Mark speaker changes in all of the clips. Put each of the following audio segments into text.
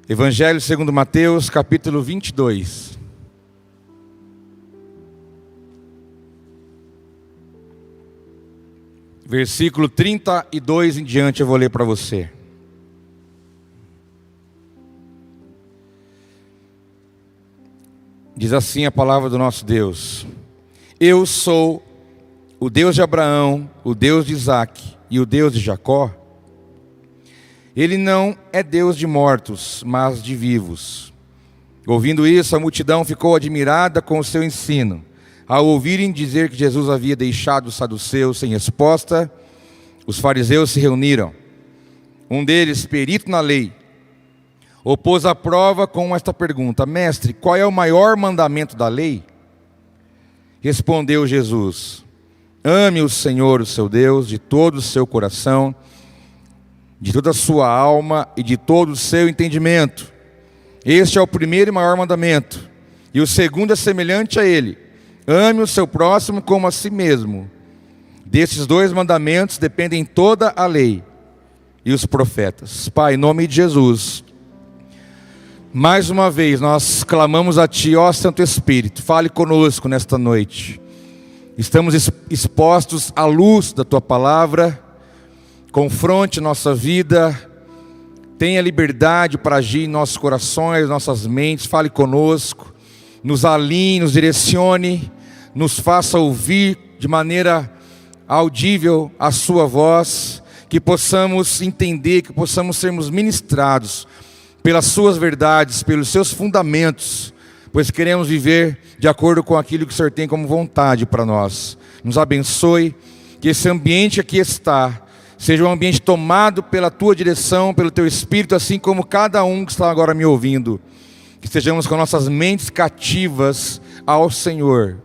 Speaker 1: Evangelho segundo Mateus, capítulo 22. Versículo 32 em diante eu vou ler para você. Diz assim a palavra do nosso Deus: Eu sou o Deus de Abraão, o Deus de Isaque e o Deus de Jacó. Ele não é Deus de mortos, mas de vivos. Ouvindo isso, a multidão ficou admirada com o seu ensino. Ao ouvirem dizer que Jesus havia deixado os saduceus sem resposta, os fariseus se reuniram. Um deles, perito na lei, opôs a prova com esta pergunta: Mestre, qual é o maior mandamento da lei? Respondeu Jesus: Ame o Senhor, o seu Deus, de todo o seu coração, de toda a sua alma e de todo o seu entendimento. Este é o primeiro e maior mandamento. E o segundo é semelhante a ele: ame o seu próximo como a si mesmo. Desses dois mandamentos dependem toda a lei e os profetas. Pai, em nome de Jesus, mais uma vez nós clamamos a Ti, ó Santo Espírito, fale conosco nesta noite. Estamos expostos à luz da Tua palavra. Confronte nossa vida, tenha liberdade para agir em nossos corações, nossas mentes, fale conosco, nos alinhe, nos direcione, nos faça ouvir de maneira audível a sua voz, que possamos entender, que possamos sermos ministrados pelas suas verdades, pelos seus fundamentos, pois queremos viver de acordo com aquilo que o Senhor tem como vontade para nós. Nos abençoe, que esse ambiente aqui está seja um ambiente tomado pela Tua direção, pelo Teu Espírito, assim como cada um que está agora me ouvindo. Que estejamos com nossas mentes cativas ao Senhor.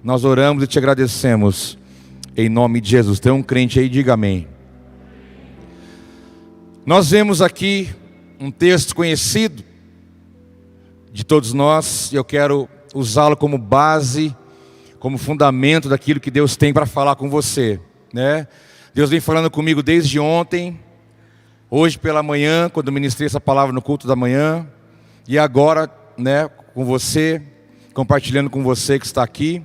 Speaker 1: Nós oramos e Te agradecemos, em nome de Jesus. Tem um crente aí, diga amém. Nós vemos aqui um texto conhecido de todos nós, e eu quero usá-lo como base, como fundamento daquilo que Deus tem para falar com você, né? Deus vem falando comigo desde ontem, hoje pela manhã, quando eu ministrei essa palavra no culto da manhã, e agora, né, com você, compartilhando com você que está aqui.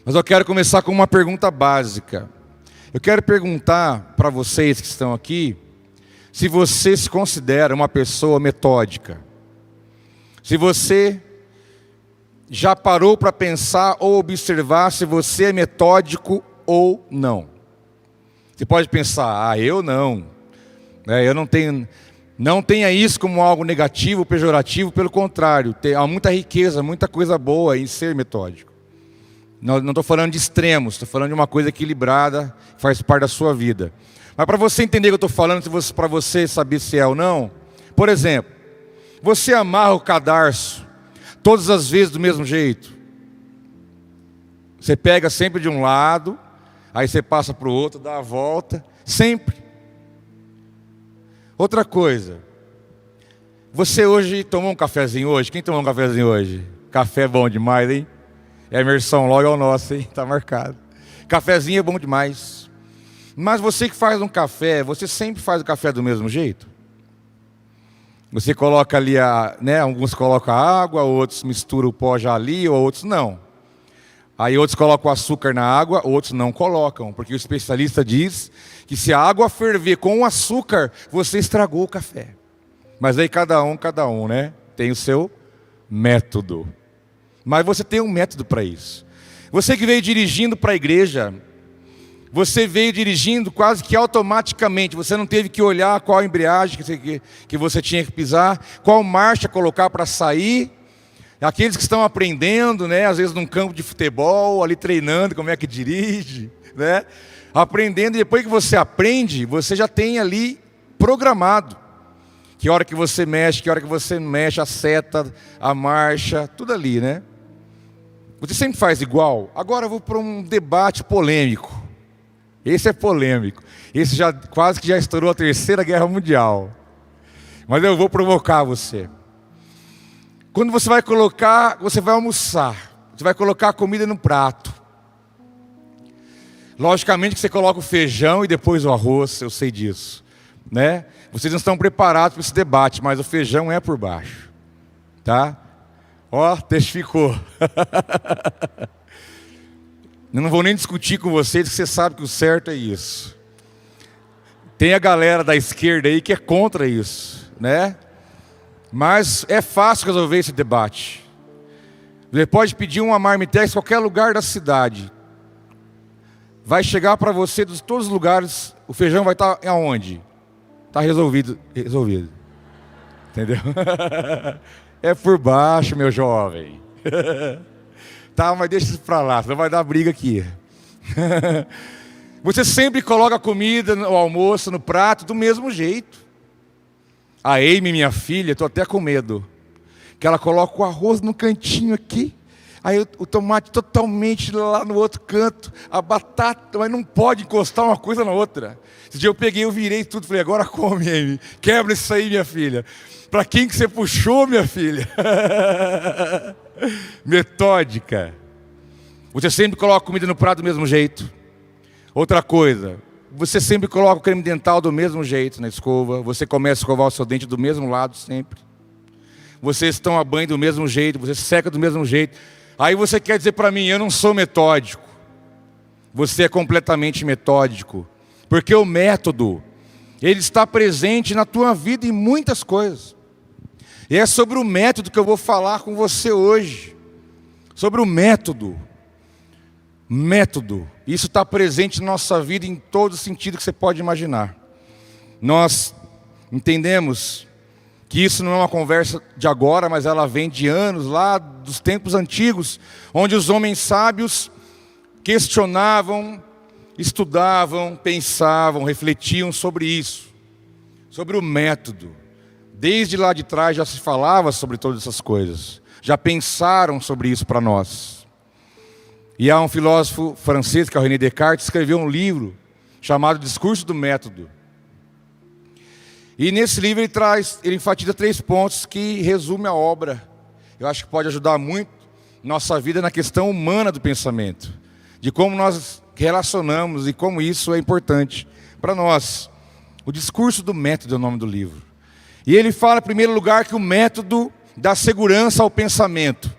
Speaker 1: Mas eu quero começar com uma pergunta básica. Eu quero perguntar para vocês que estão aqui, se você se considera uma pessoa metódica. Se você já parou para pensar ou observar se você é metódico ou não. Você pode pensar, eu não, eu não tenha isso como algo negativo, pejorativo, pelo contrário, há muita riqueza, muita coisa boa em ser metódico. Não estou falando de extremos, estou falando de uma coisa equilibrada, que faz parte da sua vida. Mas para você entender o que eu estou falando, para você saber se é ou não, por exemplo, você amarra o cadarço todas as vezes do mesmo jeito. Você pega sempre de um lado, aí você passa para o outro, dá a volta, sempre. Outra coisa, você hoje tomou um cafezinho hoje? Quem tomou um cafezinho hoje? Café é bom demais, hein? Emerson logo é o nosso, hein? Está marcado. Cafezinho é bom demais. Mas você que faz um café, você sempre faz o café do mesmo jeito? Você coloca ali, alguns colocam água, outros misturam o pó já ali, ou outros não. Aí outros colocam açúcar na água, outros não colocam, porque o especialista diz que se a água ferver com o açúcar, você estragou o café. Mas aí cada um, né? Tem o seu método. Mas você tem um método para isso. Você que veio dirigindo para a igreja, você veio dirigindo quase que automaticamente, você não teve que olhar qual embreagem que você tinha que pisar, qual marcha colocar para sair. Aqueles que estão aprendendo, né, às vezes num campo de futebol, ali treinando como é que dirige, né? Aprendendo, e depois que você aprende, você já tem ali programado. Que hora que você mexe, que hora que você não mexe, a seta, a marcha, tudo ali, né? Você sempre faz igual. Agora eu vou para um debate polêmico. Esse é polêmico. Esse já quase que já estourou a Terceira Guerra Mundial. Mas eu vou provocar você. Quando você vai almoçar, você vai colocar a comida no prato. Logicamente que você coloca o feijão e depois o arroz, eu sei disso. né? Vocês não estão preparados para esse debate, mas o feijão é por baixo, tá? Ó, testificou. Eu não vou nem discutir com vocês, que você sabe que o certo é isso. Tem a galera da esquerda aí que é contra isso, né? Mas é fácil resolver esse debate. Você pode pedir uma marmitex em qualquer lugar da cidade. Vai chegar para você de todos os lugares, o feijão vai estar aonde? Está resolvido. Entendeu? É por baixo, meu jovem. Tá, mas deixa isso para lá, senão vai dar briga aqui. Você sempre coloca a comida no almoço, no prato, do mesmo jeito. A Amy, minha filha, estou até com medo, que ela coloca o arroz no cantinho aqui, aí o tomate totalmente lá no outro canto, a batata, mas não pode encostar uma coisa na outra. Esse dia eu virei tudo, falei, agora come, Amy, quebra isso aí, minha filha. Para quem que você puxou, minha filha? Metódica. Você sempre coloca a comida no prato do mesmo jeito. Outra coisa, você sempre coloca o creme dental do mesmo jeito na escova. Você começa a escovar o seu dente do mesmo lado sempre. Vocês toma banho do mesmo jeito, você seca do mesmo jeito. Aí você quer dizer para mim, eu não sou metódico. Você é completamente metódico. Porque o método, ele está presente na tua vida em muitas coisas. E é sobre o método que eu vou falar com você hoje. Sobre o método. Método. Isso está presente na nossa vida em todo sentido que você pode imaginar. Nós entendemos que isso não é uma conversa de agora, mas ela vem de anos, lá dos tempos antigos, onde os homens sábios questionavam, estudavam, pensavam, refletiam sobre isso, sobre o método. Desde lá de trás já se falava sobre todas essas coisas, já pensaram sobre isso para nós. E há um filósofo francês, que é o René Descartes, que escreveu um livro chamado Discurso do Método. E nesse livro ele enfatiza 3 pontos que resume a obra. Eu acho que pode ajudar muito nossa vida na questão humana do pensamento, de como nós relacionamos e como isso é importante para nós. O Discurso do Método é o nome do livro. E ele fala, em primeiro lugar, que o método dá segurança ao pensamento.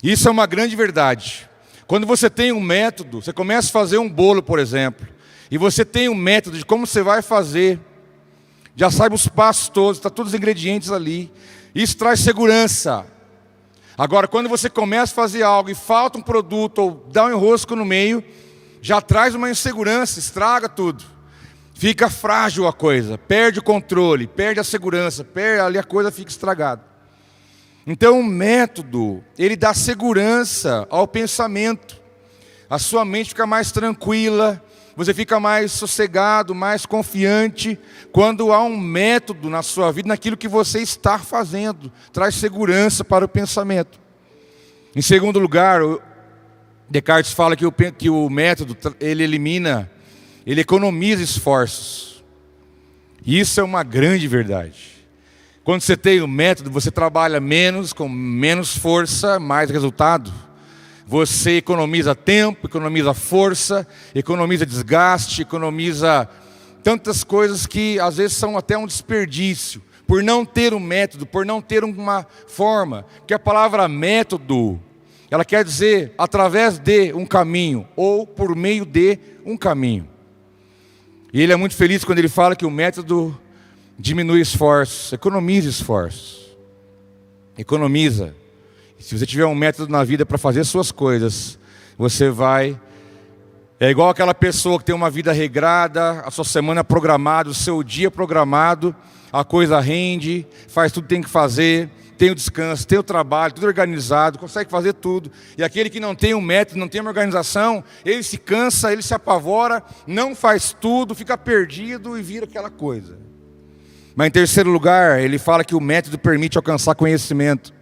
Speaker 1: Isso é uma grande verdade. Quando você tem um método, você começa a fazer um bolo, por exemplo, e você tem um método de como você vai fazer, já sabe os passos todos, está todos os ingredientes ali. Isso traz segurança. Agora, quando você começa a fazer algo e falta um produto ou dá um enrosco no meio, já traz uma insegurança, estraga tudo. Fica frágil a coisa, perde o controle, perde a segurança, ali a coisa fica estragada. Então o método, ele dá segurança ao pensamento. A sua mente fica mais tranquila, você fica mais sossegado, mais confiante, quando há um método na sua vida, naquilo que você está fazendo. Traz segurança para o pensamento. Em segundo lugar, Descartes fala que o método, ele economiza esforços. E isso é uma grande verdade. Quando você tem o método, você trabalha menos, com menos força, mais resultado. Você economiza tempo, economiza força, economiza desgaste, economiza tantas coisas que às vezes são até um desperdício. Por não ter um método, por não ter uma forma. Porque a palavra método, ela quer dizer através de um caminho, ou por meio de um caminho. E ele é muito feliz quando ele fala que o método diminui esforços, economiza esforços. Economiza. E se você tiver um método na vida para fazer suas coisas, você vai... É igual aquela pessoa que tem uma vida regrada, a sua semana programada, o seu dia programado, a coisa rende, faz tudo que tem que fazer, tem o descanso, tem o trabalho, tudo organizado, consegue fazer tudo. E aquele que não tem um método, não tem uma organização, ele se cansa, ele se apavora, não faz tudo, fica perdido e vira aquela coisa. Mas em terceiro lugar, ele fala que o método permite alcançar conhecimento.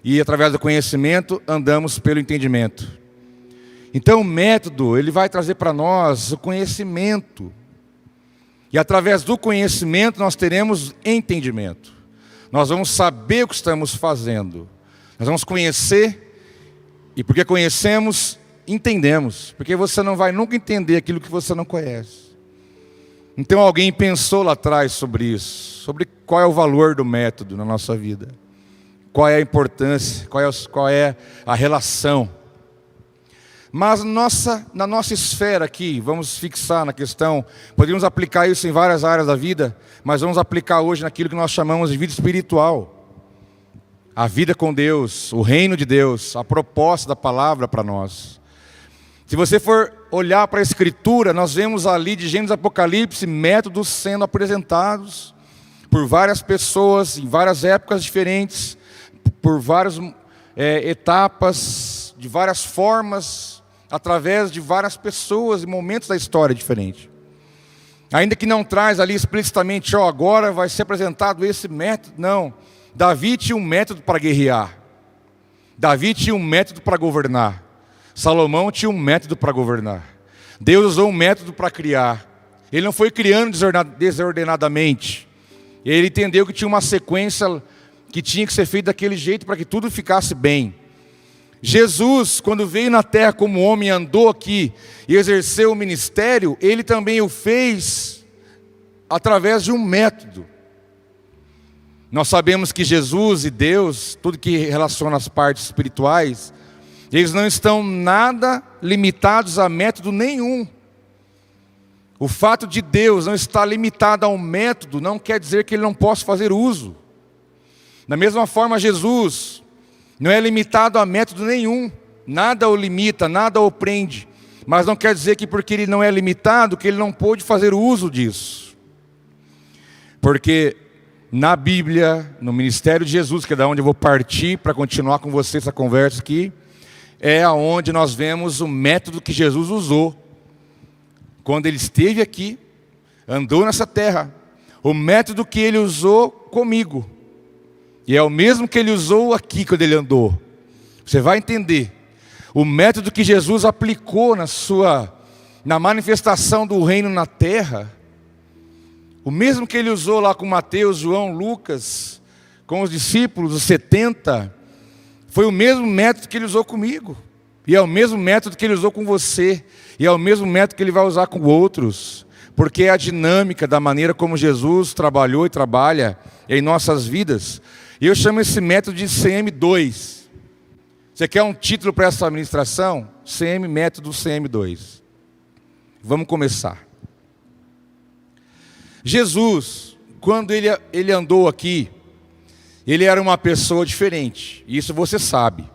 Speaker 1: E através do conhecimento, andamos pelo entendimento. Então o método, ele vai trazer para nós o conhecimento. E através do conhecimento, nós teremos entendimento. Nós vamos saber o que estamos fazendo. Nós vamos conhecer. E porque conhecemos, entendemos. Porque você não vai nunca entender aquilo que você não conhece. Então alguém pensou lá atrás sobre isso, sobre qual é o valor do método na nossa vida, qual é a importância, qual é a relação. Mas na nossa esfera aqui, vamos fixar na questão, poderíamos aplicar isso em várias áreas da vida, mas vamos aplicar hoje naquilo que nós chamamos de vida espiritual. A vida com Deus, o reino de Deus, a proposta da palavra para nós. Se você for olhar para a Escritura, nós vemos ali de Gênesis e Apocalipse métodos sendo apresentados por várias pessoas, em várias épocas diferentes, por várias etapas, de várias formas, através de várias pessoas e momentos da história diferentes. Ainda que não traz ali explicitamente, agora vai ser apresentado esse método, não. Davi tinha um método para guerrear. Davi tinha um método para governar. Salomão tinha um método para governar. Deus usou um método para criar. Ele não foi criando desordenadamente. Ele entendeu que tinha uma sequência que tinha que ser feita daquele jeito para que tudo ficasse bem. Jesus, quando veio na terra como homem, andou aqui e exerceu o ministério, ele também o fez através de um método. Nós sabemos que Jesus e Deus, tudo que relaciona as partes espirituais, eles não estão nada limitados a método nenhum. O fato de Deus não estar limitado a um método não quer dizer que ele não possa fazer uso. Da mesma forma, Jesus não é limitado a método nenhum. Nada o limita, nada o prende. Mas não quer dizer que porque ele não é limitado, que ele não pôde fazer uso disso. Porque na Bíblia, no ministério de Jesus, que é da onde eu vou partir para continuar com você essa conversa aqui, é aonde nós vemos o método que Jesus usou quando ele esteve aqui, andou nessa terra. O método que ele usou comigo, e é o mesmo que ele usou aqui quando ele andou. Você vai entender. O método que Jesus aplicou na manifestação do reino na terra, o mesmo que ele usou lá com Mateus, João, Lucas, com os discípulos, os 70, foi o mesmo método que ele usou comigo. E é o mesmo método que ele usou com você. E é o mesmo método que ele vai usar com outros. Porque é a dinâmica da maneira como Jesus trabalhou e trabalha em nossas vidas. E eu chamo esse método de CM2. Você quer um título para essa administração? Método CM2. Vamos começar. Jesus, quando ele andou aqui, ele era uma pessoa diferente. Isso você sabe.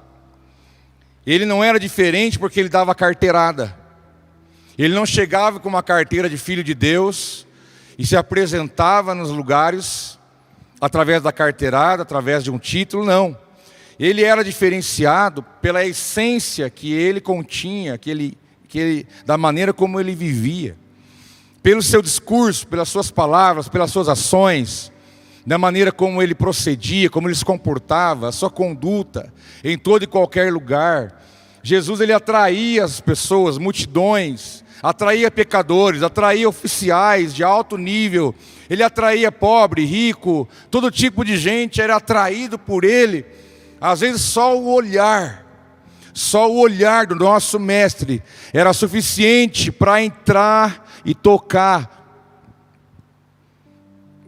Speaker 1: Ele não era diferente porque ele dava carteirada. Ele não chegava com uma carteira de filho de Deus e se apresentava nos lugares através da carteirada, através de um título, não. Ele era diferenciado pela essência que ele continha, da maneira como ele vivia. Pelo seu discurso, pelas suas palavras, pelas suas ações, da maneira como ele procedia, como ele se comportava, a sua conduta, em todo e qualquer lugar. Jesus, ele atraía as pessoas, multidões, atraía pecadores, atraía oficiais de alto nível, ele atraía pobre, rico, todo tipo de gente era atraído por ele. Às vezes só o olhar do nosso mestre era suficiente para entrar e tocar.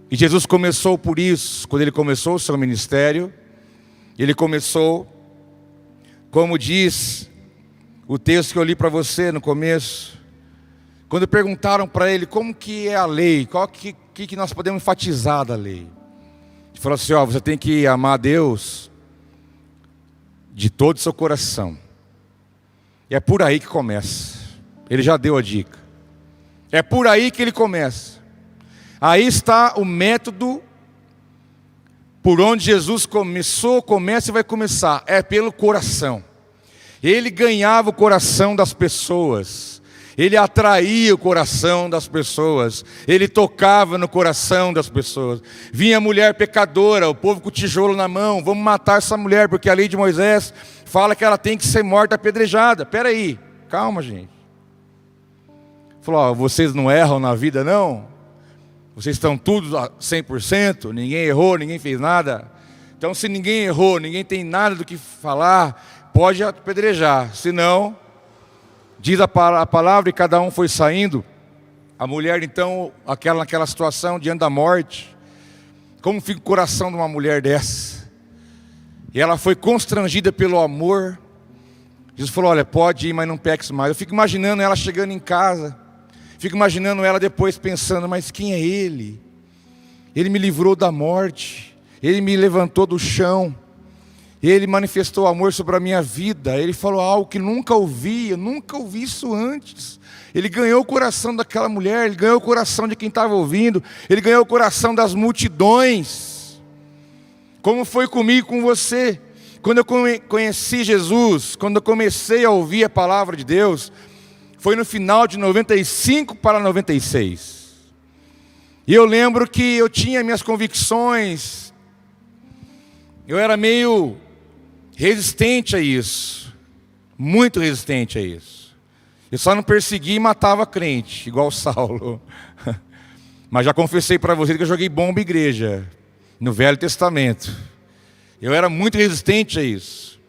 Speaker 1: E Jesus começou por isso. Quando ele começou o seu ministério, ele começou, como diz o texto que eu li para você no começo, quando perguntaram para ele como que é a lei, qual que nós podemos enfatizar da lei. Ele falou assim, você tem que amar a Deus de todo o seu coração. E é por aí que começa. Ele já deu a dica. É por aí que ele começa. Aí está o método por onde Jesus começa e vai começar. É pelo coração. Ele ganhava o coração das pessoas. Ele atraía o coração das pessoas. Ele tocava no coração das pessoas. Vinha a mulher pecadora, o povo com o tijolo na mão. Vamos matar essa mulher, porque a lei de Moisés fala que ela tem que ser morta apedrejada. Espera aí, calma, gente. Falou, vocês não erram na vida, não? Vocês estão tudo a 100%, ninguém errou, ninguém fez nada. Então, se ninguém errou, ninguém tem nada do que falar, pode apedrejar. Se não, diz a palavra, e cada um foi saindo. A mulher então, naquela situação, diante da morte, como fica o coração de uma mulher dessa? E ela foi constrangida pelo amor. Jesus falou, olha, pode ir, mas não peques mais. Eu fico imaginando ela chegando em casa, fico imaginando ela depois pensando, mas quem é Ele? Ele me livrou da morte, Ele me levantou do chão, Ele manifestou amor sobre a minha vida, Ele falou algo que nunca ouvi, eu nunca ouvi isso antes. Ele ganhou o coração daquela mulher, Ele ganhou o coração de quem estava ouvindo, Ele ganhou o coração das multidões. Como foi comigo e com você? Quando eu conheci Jesus, quando eu comecei a ouvir a palavra de Deus, foi no final de 95 para 96. E eu lembro que eu tinha minhas convicções, eu era meio resistente a isso, muito resistente a isso. Eu só não perseguia e matava crente, igual Saulo. Mas já confessei para vocês que eu joguei bomba em igreja, no Velho Testamento. Eu era muito resistente a isso.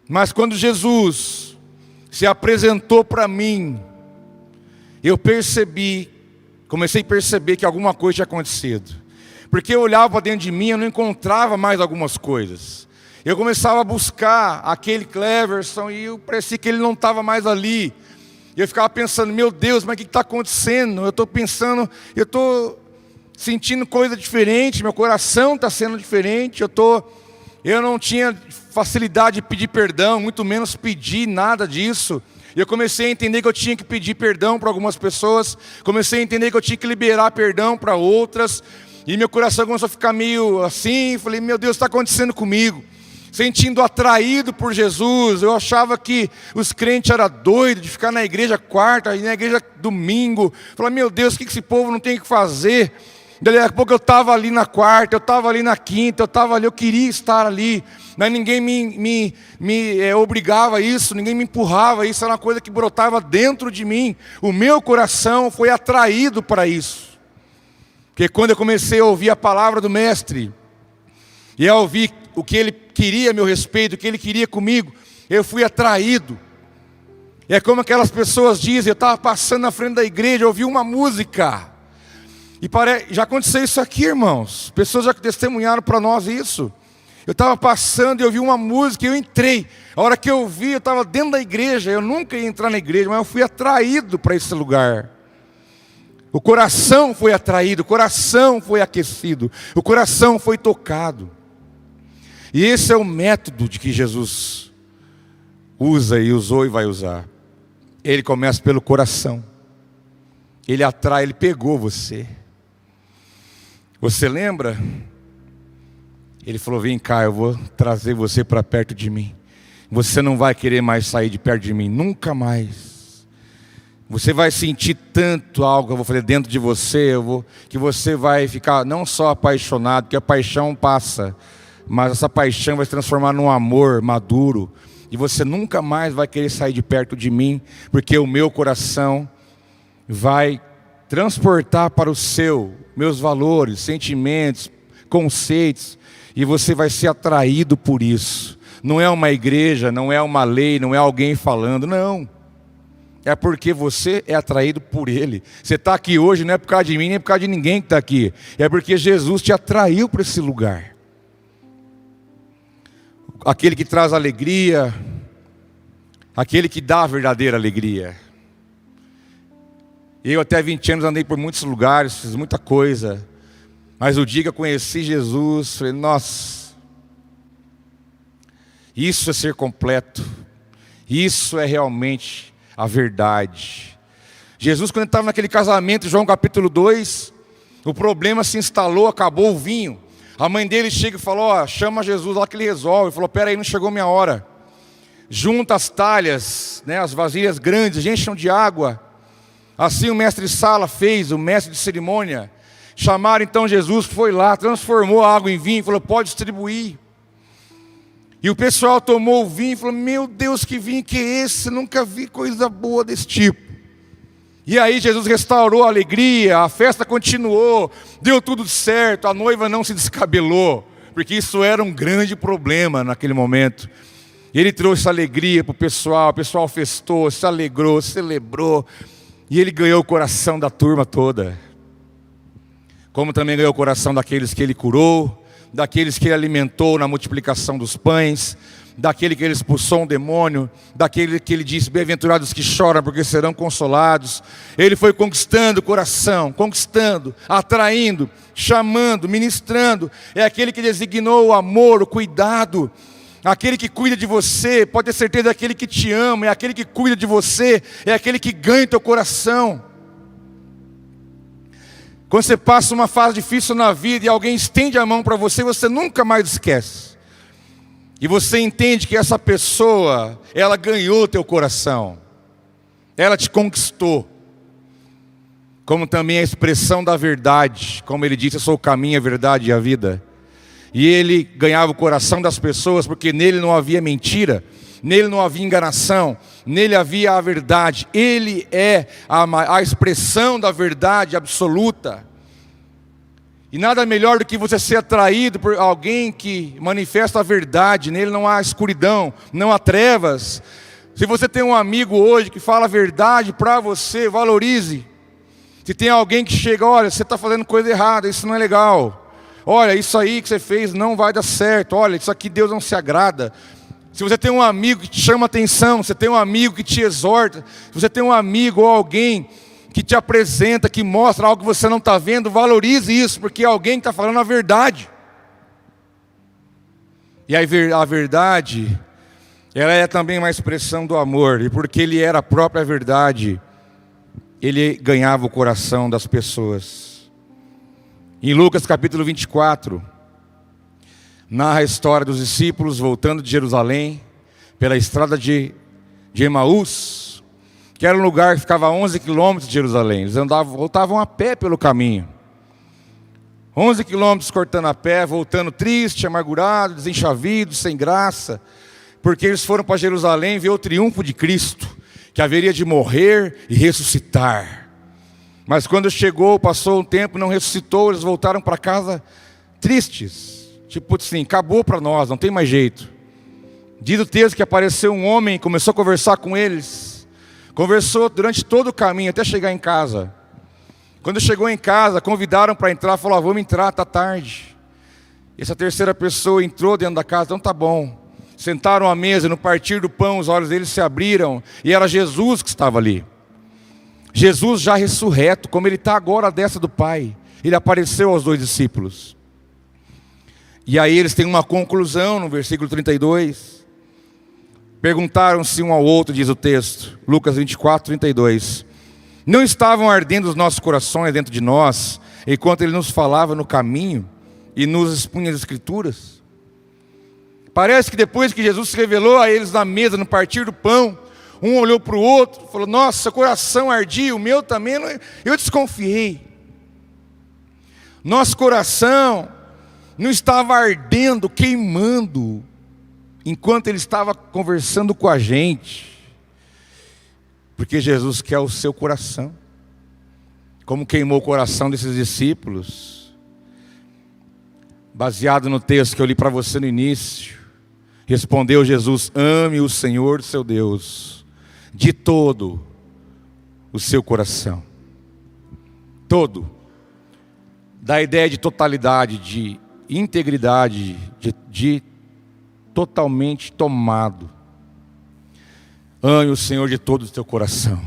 Speaker 1: Mas quando Jesus se apresentou para mim, eu comecei a perceber que alguma coisa tinha acontecido. Porque eu olhava para dentro de mim, eu não encontrava mais algumas coisas. Eu começava a buscar aquele Cleverson e parecia que ele não estava mais ali. E eu ficava pensando, meu Deus, mas o que está acontecendo? Eu estou pensando, eu estou sentindo coisa diferente, meu coração está sendo diferente, eu não tinha facilidade de pedir perdão, muito menos pedir nada disso. E eu comecei a entender que eu tinha que pedir perdão para algumas pessoas, comecei a entender que eu tinha que liberar perdão para outras, e meu coração começou a ficar meio assim, falei, meu Deus, está acontecendo comigo? Sentindo atraído por Jesus, eu achava que os crentes eram doidos de ficar na igreja quarta, e na igreja domingo, falei, meu Deus, o que esse povo não tem que fazer? Daqui a pouco eu estava ali na quarta, eu estava ali na quinta, eu queria estar ali, mas ninguém me obrigava a isso, ninguém me empurrava a isso, era uma coisa que brotava dentro de mim. O meu coração foi atraído para isso. Porque quando eu comecei a ouvir a palavra do Mestre, e a ouvir o que Ele queria a meu respeito, o que Ele queria comigo, eu fui atraído. É como aquelas pessoas dizem, eu estava passando na frente da igreja, eu ouvi uma música, e já aconteceu isso aqui, irmãos. Pessoas já testemunharam para nós isso. Eu estava passando e eu vi uma música e eu entrei. A hora que eu vi, eu estava dentro da igreja. Eu nunca ia entrar na igreja, mas eu fui atraído para esse lugar. O coração foi atraído, o coração foi aquecido, o coração foi tocado. E esse é o método de que Jesus usa e usou e vai usar. Ele começa pelo coração. Ele atrai, ele pegou você. Você lembra? Ele falou, vem cá, eu vou trazer você para perto de mim. Você não vai querer mais sair de perto de mim, nunca mais. Você vai sentir tanto algo que eu vou fazer dentro de você, que você vai ficar não só apaixonado, porque a paixão passa, mas essa paixão vai se transformar num amor maduro. E você nunca mais vai querer sair de perto de mim, porque o meu coração vai transportar para o seu, meus valores, sentimentos, conceitos, e você vai ser atraído por isso. Não é uma igreja, não é uma lei, não é alguém falando, não. É porque você é atraído por Ele. Você está aqui hoje não é por causa de mim, nem por causa de ninguém que está aqui. É porque Jesus te atraiu para esse lugar. Aquele que traz alegria, aquele que dá a verdadeira alegria. Eu até 20 anos andei por muitos lugares, fiz muita coisa. Mas o dia que eu conheci Jesus, falei, nossa, isso é ser completo. Isso é realmente a verdade. Jesus, quando estava naquele casamento, João capítulo 2, o problema se instalou, acabou o vinho. A mãe dele chega e falou, chama Jesus lá que ele resolve. Ele falou, peraí, não chegou minha hora. Junta as talhas, as vasilhas grandes, encham de água. Assim o mestre Sala fez, o mestre de cerimônia. Chamaram então Jesus, foi lá, transformou a água em vinho, falou, pode distribuir. E o pessoal tomou o vinho e falou, meu Deus, que vinho que é esse? Nunca vi coisa boa desse tipo. E aí Jesus restaurou a alegria, a festa continuou, deu tudo certo, a noiva não se descabelou, porque isso era um grande problema naquele momento. E ele trouxe alegria para o pessoal festou, se alegrou, celebrou. E ele ganhou o coração da turma toda. Como também ganhou o coração daqueles que ele curou, daqueles que ele alimentou na multiplicação dos pães, daquele que ele expulsou um demônio, daquele que ele disse, bem-aventurados que choram, porque serão consolados. Ele foi conquistando o coração, conquistando, atraindo, chamando, ministrando. É aquele que designou o amor, o cuidado. Aquele que cuida de você, pode ter certeza, é aquele que te ama, é aquele que cuida de você, é aquele que ganha o teu coração. Quando você passa uma fase difícil na vida e alguém estende a mão para você, você nunca mais esquece. E você entende que essa pessoa, ela ganhou teu coração. Ela te conquistou. Como também a expressão da verdade. Como ele disse, eu sou o caminho, a verdade e a vida. E ele ganhava o coração das pessoas porque nele não havia mentira. Nele não havia enganação. Nele havia a verdade. Ele é a expressão da verdade absoluta. E nada melhor do que você ser atraído por alguém que manifesta a verdade. Nele não há escuridão, não há trevas. Se você tem um amigo hoje que fala a verdade para você, valorize. Se tem alguém que chega, olha, você está fazendo coisa errada, isso não é legal. Olha, isso aí que você fez não vai dar certo. Olha, isso aqui Deus não se agrada. Se você tem um amigo que te chama atenção, se você tem um amigo que te exorta, se você tem um amigo ou alguém que te apresenta, que mostra algo que você não está vendo, valorize isso, porque é alguém que está falando a verdade. E a verdade, ela é também uma expressão do amor, e porque ele era a própria verdade, ele ganhava o coração das pessoas. Em Lucas capítulo 24, narra a história dos discípulos voltando de Jerusalém, pela estrada de Emaús, que era um lugar que ficava a 11 quilômetros de Jerusalém. Eles voltavam a pé pelo caminho. 11 quilômetros cortando a pé, voltando triste, amargurado, desenchavido, sem graça, porque eles foram para Jerusalém ver o triunfo de Cristo, que haveria de morrer e ressuscitar. Mas quando chegou, passou um tempo, não ressuscitou, eles voltaram para casa tristes. Tipo assim, acabou para nós, não tem mais jeito. Diz o texto que apareceu um homem, começou a conversar com eles. Conversou durante todo o caminho, até chegar em casa. Quando chegou em casa, convidaram para entrar, falou, vamos entrar, está tarde. Essa terceira pessoa entrou dentro da casa, então tá bom. Sentaram à mesa, no partir do pão, os olhos deles se abriram, e era Jesus que estava ali. Jesus já ressurreto, como ele está agora à destra do Pai. Ele apareceu aos 2 discípulos. E aí eles têm uma conclusão no versículo 32. Perguntaram-se um ao outro, diz o texto, Lucas 24, 32. Não estavam ardendo os nossos corações dentro de nós, enquanto ele nos falava no caminho e nos expunha as Escrituras? Parece que depois que Jesus se revelou a eles na mesa, no partir do pão, um olhou para o outro, falou, nossa, seu coração ardia, o meu também, eu desconfiei. Nosso coração não estava ardendo, queimando, enquanto ele estava conversando com a gente, porque Jesus quer o seu coração, como queimou o coração desses discípulos, baseado no texto que eu li para você no início. Respondeu Jesus, ame o Senhor seu Deus, de todo o seu coração, todo, da ideia de totalidade, de integridade, de totalmente tomado. Ame o Senhor de todo o teu coração.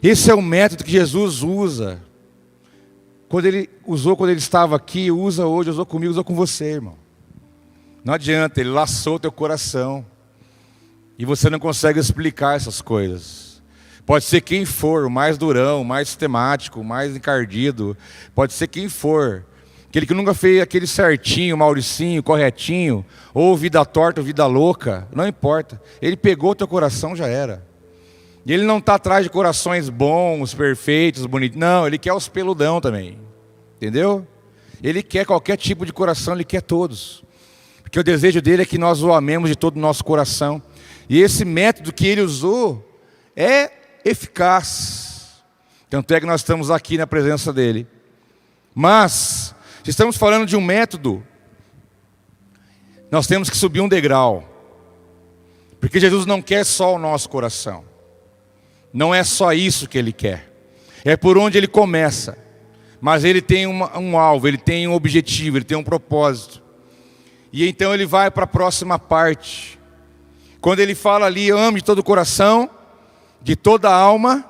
Speaker 1: Esse é o método que Jesus usa. Quando ele usou quando ele estava aqui, usa hoje, usou comigo, usou com você, irmão. Não adianta, ele laçou teu coração. E você não consegue explicar essas coisas. Pode ser quem for, o mais durão, o mais sistemático, o mais encardido. Pode ser quem for. Aquele que nunca fez aquele certinho, Mauricinho, corretinho, ou vida torta, ou vida louca, não importa. Ele pegou o teu coração, já era. E ele não está atrás de corações bons, perfeitos, bonitos. Não, ele quer os peludão também. Entendeu? Ele quer qualquer tipo de coração, ele quer todos. Porque o desejo dele é que nós o amemos de todo o nosso coração. E esse método que ele usou é eficaz. Tanto é que nós estamos aqui na presença dele. Mas se estamos falando de um método, nós temos que subir um degrau. Porque Jesus não quer só o nosso coração. Não é só isso que Ele quer. É por onde Ele começa. Mas Ele tem um alvo, Ele tem um objetivo, Ele tem um propósito. E então Ele vai para a próxima parte. Quando Ele fala ali, ame de todo o coração, de toda a alma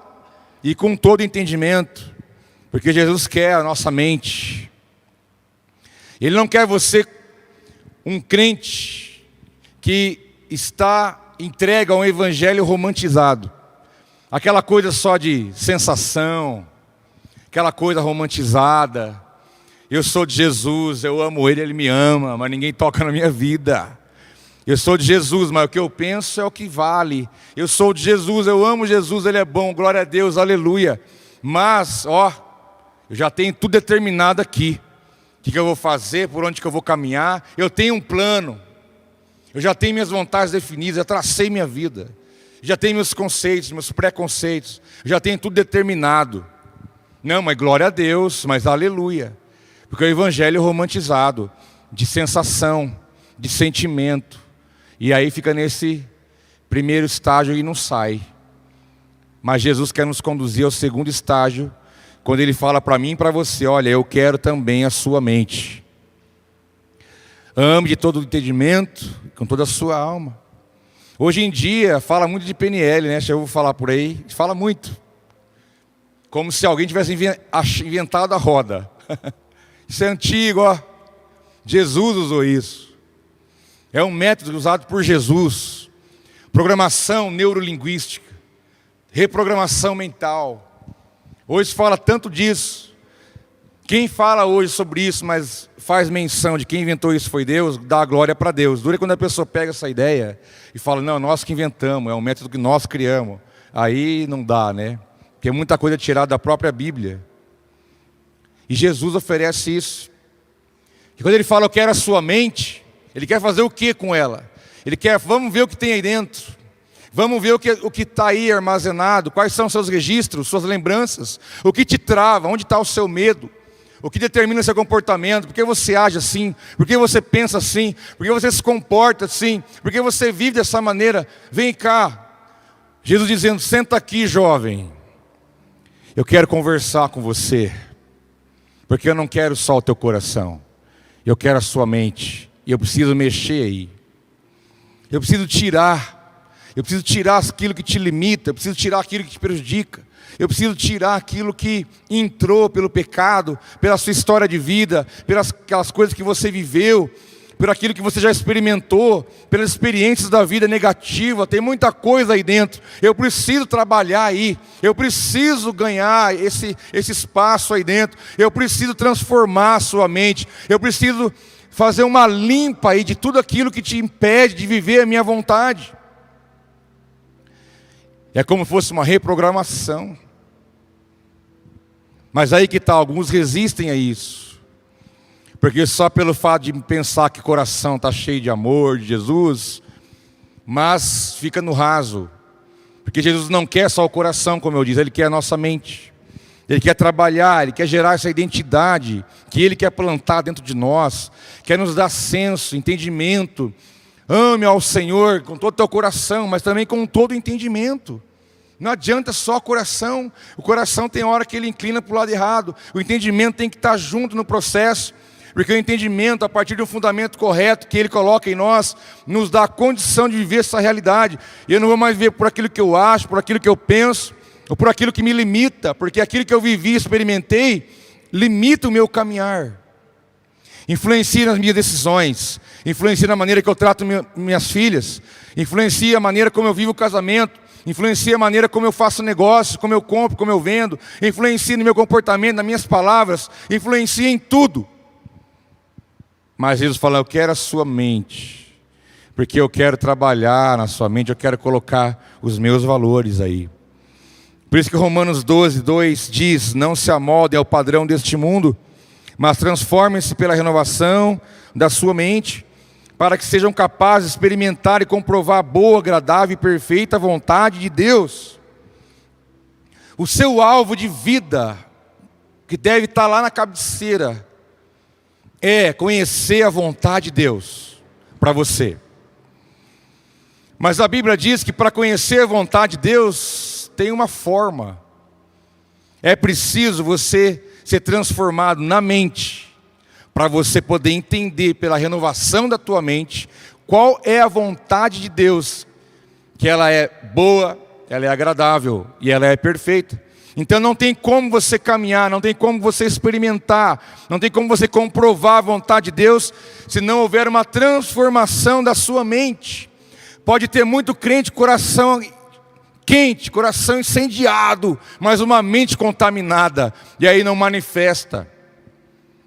Speaker 1: e com todo entendimento. Porque Jesus quer a nossa mente. Ele não quer você, um crente, que está entregue a um evangelho romantizado. Aquela coisa só de sensação, aquela coisa romantizada. Eu sou de Jesus, eu amo Ele, Ele me ama, mas ninguém toca na minha vida. Eu sou de Jesus, mas o que eu penso é o que vale. Eu sou de Jesus, eu amo Jesus, Ele é bom, glória a Deus, aleluia. Mas, eu já tenho tudo determinado aqui. O que eu vou fazer, por onde que eu vou caminhar. Eu tenho um plano. Eu já tenho minhas vontades definidas, já tracei minha vida. Já tenho meus conceitos, meus preconceitos. Já tenho tudo determinado. Não, mas glória a Deus, mas aleluia. Porque o evangelho é romantizado, de sensação, de sentimento. E aí fica nesse primeiro estágio e não sai. Mas Jesus quer nos conduzir ao segundo estágio, quando Ele fala para mim e para você, olha, eu quero também a sua mente. Ame de todo o entendimento, com toda a sua alma. Hoje em dia, fala muito de PNL, né? Já vou falar por aí, fala muito. Como se alguém tivesse inventado a roda. Isso é antigo, Jesus usou isso. É um método usado por Jesus. Programação neurolinguística. Reprogramação mental. Hoje se fala tanto disso. Quem fala hoje sobre isso, mas faz menção de quem inventou isso foi Deus, dá a glória para Deus. Dura quando a pessoa pega essa ideia e fala, não, nós que inventamos, é um método que nós criamos. Aí não dá, né? Porque muita coisa é tirada da própria Bíblia. E Jesus oferece isso. E quando Ele fala, eu quero a sua mente, Ele quer fazer o que com ela? Ele quer, vamos ver o que tem aí dentro. Vamos ver o que está aí armazenado, quais são seus registros, suas lembranças, o que te trava, onde está o seu medo, o que determina o seu comportamento, por que você age assim, por que você pensa assim, por que você se comporta assim, por que você vive dessa maneira. Vem cá, Jesus dizendo, senta aqui jovem, eu quero conversar com você, porque eu não quero só o teu coração, eu quero a sua mente, e eu preciso mexer aí, eu preciso tirar aquilo que te limita, eu preciso tirar aquilo que te prejudica, eu preciso tirar aquilo que entrou pelo pecado, pela sua história de vida, pelas aquelas coisas que você viveu, por aquilo que você já experimentou, pelas experiências da vida negativa. Tem muita coisa aí dentro, eu preciso trabalhar aí, eu preciso ganhar esse espaço aí dentro, eu preciso transformar a sua mente, eu preciso fazer uma limpa aí de tudo aquilo que te impede de viver a minha vontade. É como se fosse uma reprogramação. Mas aí que está, alguns resistem a isso. Porque só pelo fato de pensar que o coração está cheio de amor, de Jesus, mas fica no raso. Porque Jesus não quer só o coração, como eu disse, Ele quer a nossa mente. Ele quer trabalhar, Ele quer gerar essa identidade que Ele quer plantar dentro de nós, quer nos dar senso, entendimento. Ame ao Senhor com todo o teu coração, mas também com todo o entendimento. Não adianta só o coração tem hora que ele inclina para o lado errado. O entendimento tem que estar junto no processo, porque o entendimento, a partir de um fundamento correto que Ele coloca em nós, nos dá a condição de viver essa realidade. E eu não vou mais viver por aquilo que eu acho, por aquilo que eu penso, ou por aquilo que me limita, porque aquilo que eu vivi, experimentei, limita o meu caminhar. Influencia nas minhas decisões, influencia na maneira que eu trato minhas filhas, influencia a maneira como eu vivo o casamento, influencia a maneira como eu faço negócio, como eu compro, como eu vendo, influencia no meu comportamento, nas minhas palavras, influencia em tudo. Mas Jesus fala, eu quero a sua mente, porque eu quero trabalhar na sua mente, eu quero colocar os meus valores aí. Por isso que Romanos 12:2 diz, não se amoldem ao padrão deste mundo, mas transformem-se pela renovação da sua mente, para que sejam capazes de experimentar e comprovar a boa, agradável e perfeita vontade de Deus. O seu alvo de vida, que deve estar lá na cabeceira, é conhecer a vontade de Deus para você. Mas a Bíblia diz que para conhecer a vontade de Deus, tem uma forma. É preciso você ser transformado na mente, para você poder entender pela renovação da tua mente qual é a vontade de Deus, que ela é boa, ela é agradável e ela é perfeita. Então não tem como você caminhar, não tem como você experimentar, não tem como você comprovar a vontade de Deus, se não houver uma transformação da sua mente. Pode ter muito crente, coração quente, coração incendiado, mas uma mente contaminada, e aí não manifesta.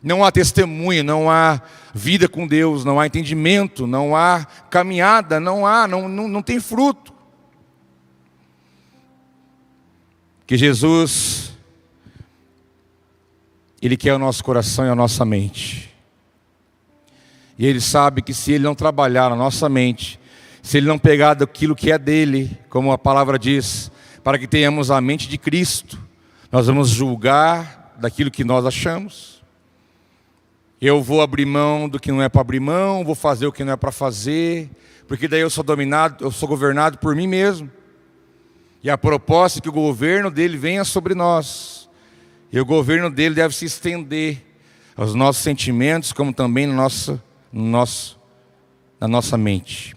Speaker 1: Não há testemunho, não há vida com Deus, não há entendimento, não há caminhada, não tem fruto. Que Jesus, Ele quer o nosso coração e a nossa mente. E Ele sabe que se Ele não trabalhar na nossa mente, se Ele não pegar daquilo que é dEle, como a palavra diz, para que tenhamos a mente de Cristo, nós vamos julgar daquilo que nós achamos. Eu vou abrir mão do que não é para abrir mão, vou fazer o que não é para fazer, porque daí eu sou governado por mim mesmo. E a proposta é que o governo dele venha sobre nós. E o governo dele deve se estender aos nossos sentimentos, como também na nossa mente.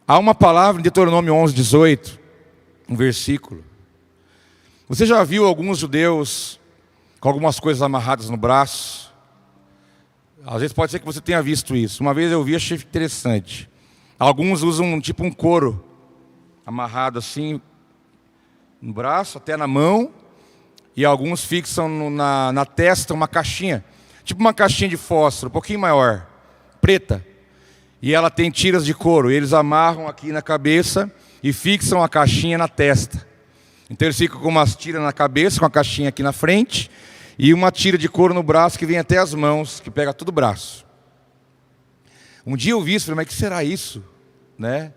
Speaker 1: Há uma palavra em Deuteronômio 11:18, um versículo. Você já viu alguns judeus com algumas coisas amarradas no braço? Às vezes pode ser que você tenha visto isso. Uma vez eu vi, achei interessante. Alguns usam tipo um couro amarrado assim no braço, até na mão. E alguns fixam na testa uma caixinha, tipo uma caixinha de fósforo, um pouquinho maior, preta. E ela tem tiras de couro. E eles amarram aqui na cabeça e fixam a caixinha na testa. Então eles ficam com umas tiras na cabeça, com a caixinha aqui na frente, e uma tira de couro no braço que vem até as mãos, que pega todo o braço. Um dia eu vi isso, falei, mas o que será isso? Né?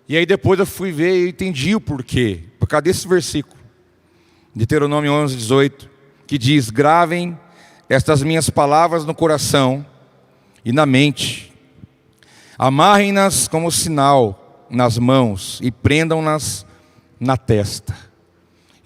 Speaker 1: E aí depois eu fui ver e entendi o porquê. Por causa desse versículo, Deuteronômio 11:18, que diz: gravem estas minhas palavras no coração e na mente. Amarrem-nas como sinal nas mãos e prendam-nas na testa.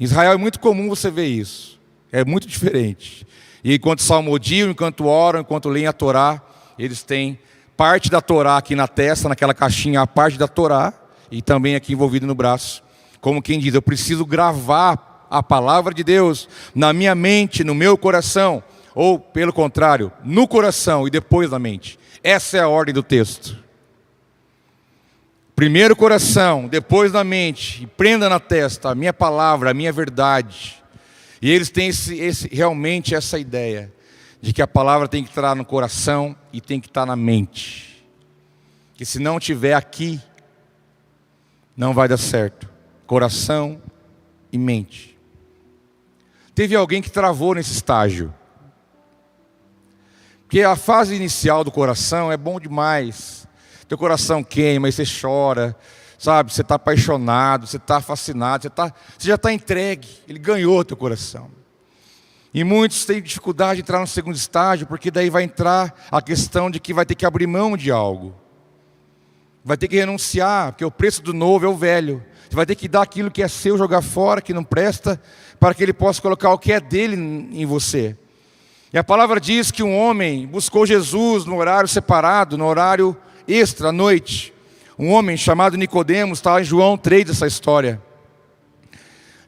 Speaker 1: Em Israel é muito comum você ver isso. É muito diferente. E enquanto salmodiam, enquanto oram, enquanto leem a Torá, eles têm parte da Torá aqui na testa, naquela caixinha, a parte da Torá, e também aqui envolvido no braço. Como quem diz, eu preciso gravar a palavra de Deus na minha mente, no meu coração. Ou, pelo contrário, no coração e depois na mente. Essa é a ordem do texto. Primeiro coração, depois na mente, e prenda na testa a minha palavra, a minha verdade. E eles têm realmente essa ideia de que a palavra tem que estar no coração e tem que estar na mente. Que se não estiver aqui, não vai dar certo. Coração e mente. Teve alguém que travou nesse estágio. Porque a fase inicial do coração é bom demais. Teu coração queima, aí você chora, sabe? Você está apaixonado, você está fascinado, você já está entregue. Ele ganhou teu coração. E muitos têm dificuldade de entrar no segundo estágio, porque daí vai entrar a questão de que vai ter que abrir mão de algo. Vai ter que renunciar, porque o preço do novo é o velho. Você vai ter que dar aquilo que é seu, jogar fora, que não presta, para que ele possa colocar o que é dele em você. E a palavra diz que um homem buscou Jesus no horário separado, no horário extra, à noite. Um homem chamado Nicodemos, está em João 3 essa história.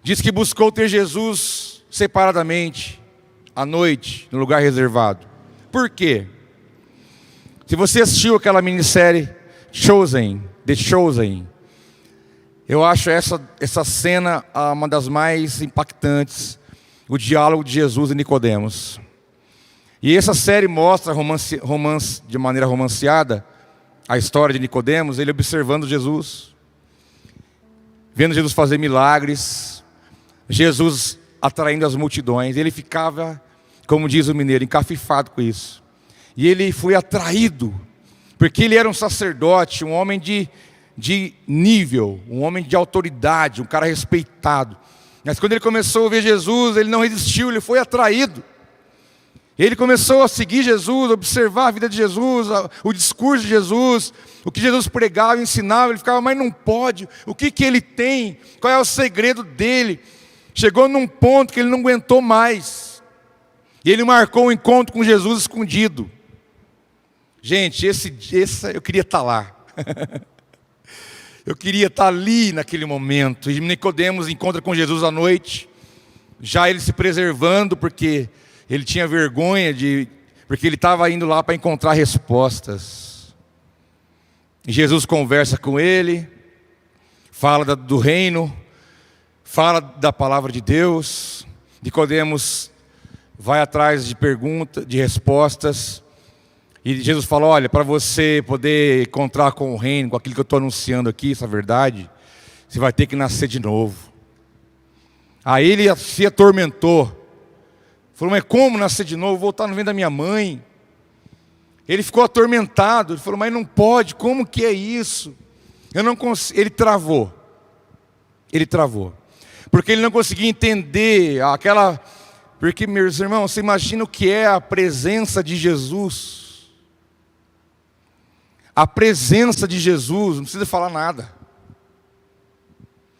Speaker 1: Diz que buscou ter Jesus separadamente, à noite, no lugar reservado. Por quê? Se você assistiu aquela minissérie The Chosen, eu acho essa cena uma das mais impactantes, o diálogo de Jesus e Nicodemos. E essa série mostra de maneira romanceada a história de Nicodemos, ele observando Jesus, vendo Jesus fazer milagres, Jesus atraindo as multidões. Ele ficava, como diz o mineiro, encafifado com isso. E ele foi atraído, porque ele era um sacerdote, um homem de nível, um homem de autoridade, um cara respeitado. Mas quando ele começou a ver Jesus, ele não resistiu, ele foi atraído. Ele começou a seguir Jesus, observar a vida de Jesus, o discurso de Jesus, o que Jesus pregava, ensinava. Ele ficava, mas não pode, o que ele tem? Qual é o segredo dele? Chegou num ponto que ele não aguentou mais. E ele marcou um encontro com Jesus escondido. Gente, esse eu queria estar lá. Eu queria estar ali naquele momento. E Nicodemos encontra com Jesus à noite, já ele se preservando, porque ele tinha vergonha porque ele estava indo lá para encontrar respostas. E Jesus conversa com ele, fala do reino, fala da palavra de Deus. Nicodemos vai atrás de perguntas, de respostas. E Jesus fala, olha, para você poder encontrar com o reino, com aquilo que eu estou anunciando aqui, essa verdade, você vai ter que nascer de novo. Aí ele se atormentou. Falou, mas como nascer de novo? Voltar no ventre da minha mãe? Ele ficou atormentado. Ele falou, mas não pode, como que é isso? Eu não consigo. Ele travou. Porque ele não conseguia entender aquela... Porque, meus irmãos, você imagina o que é a presença de Jesus. A presença de Jesus, não precisa falar nada.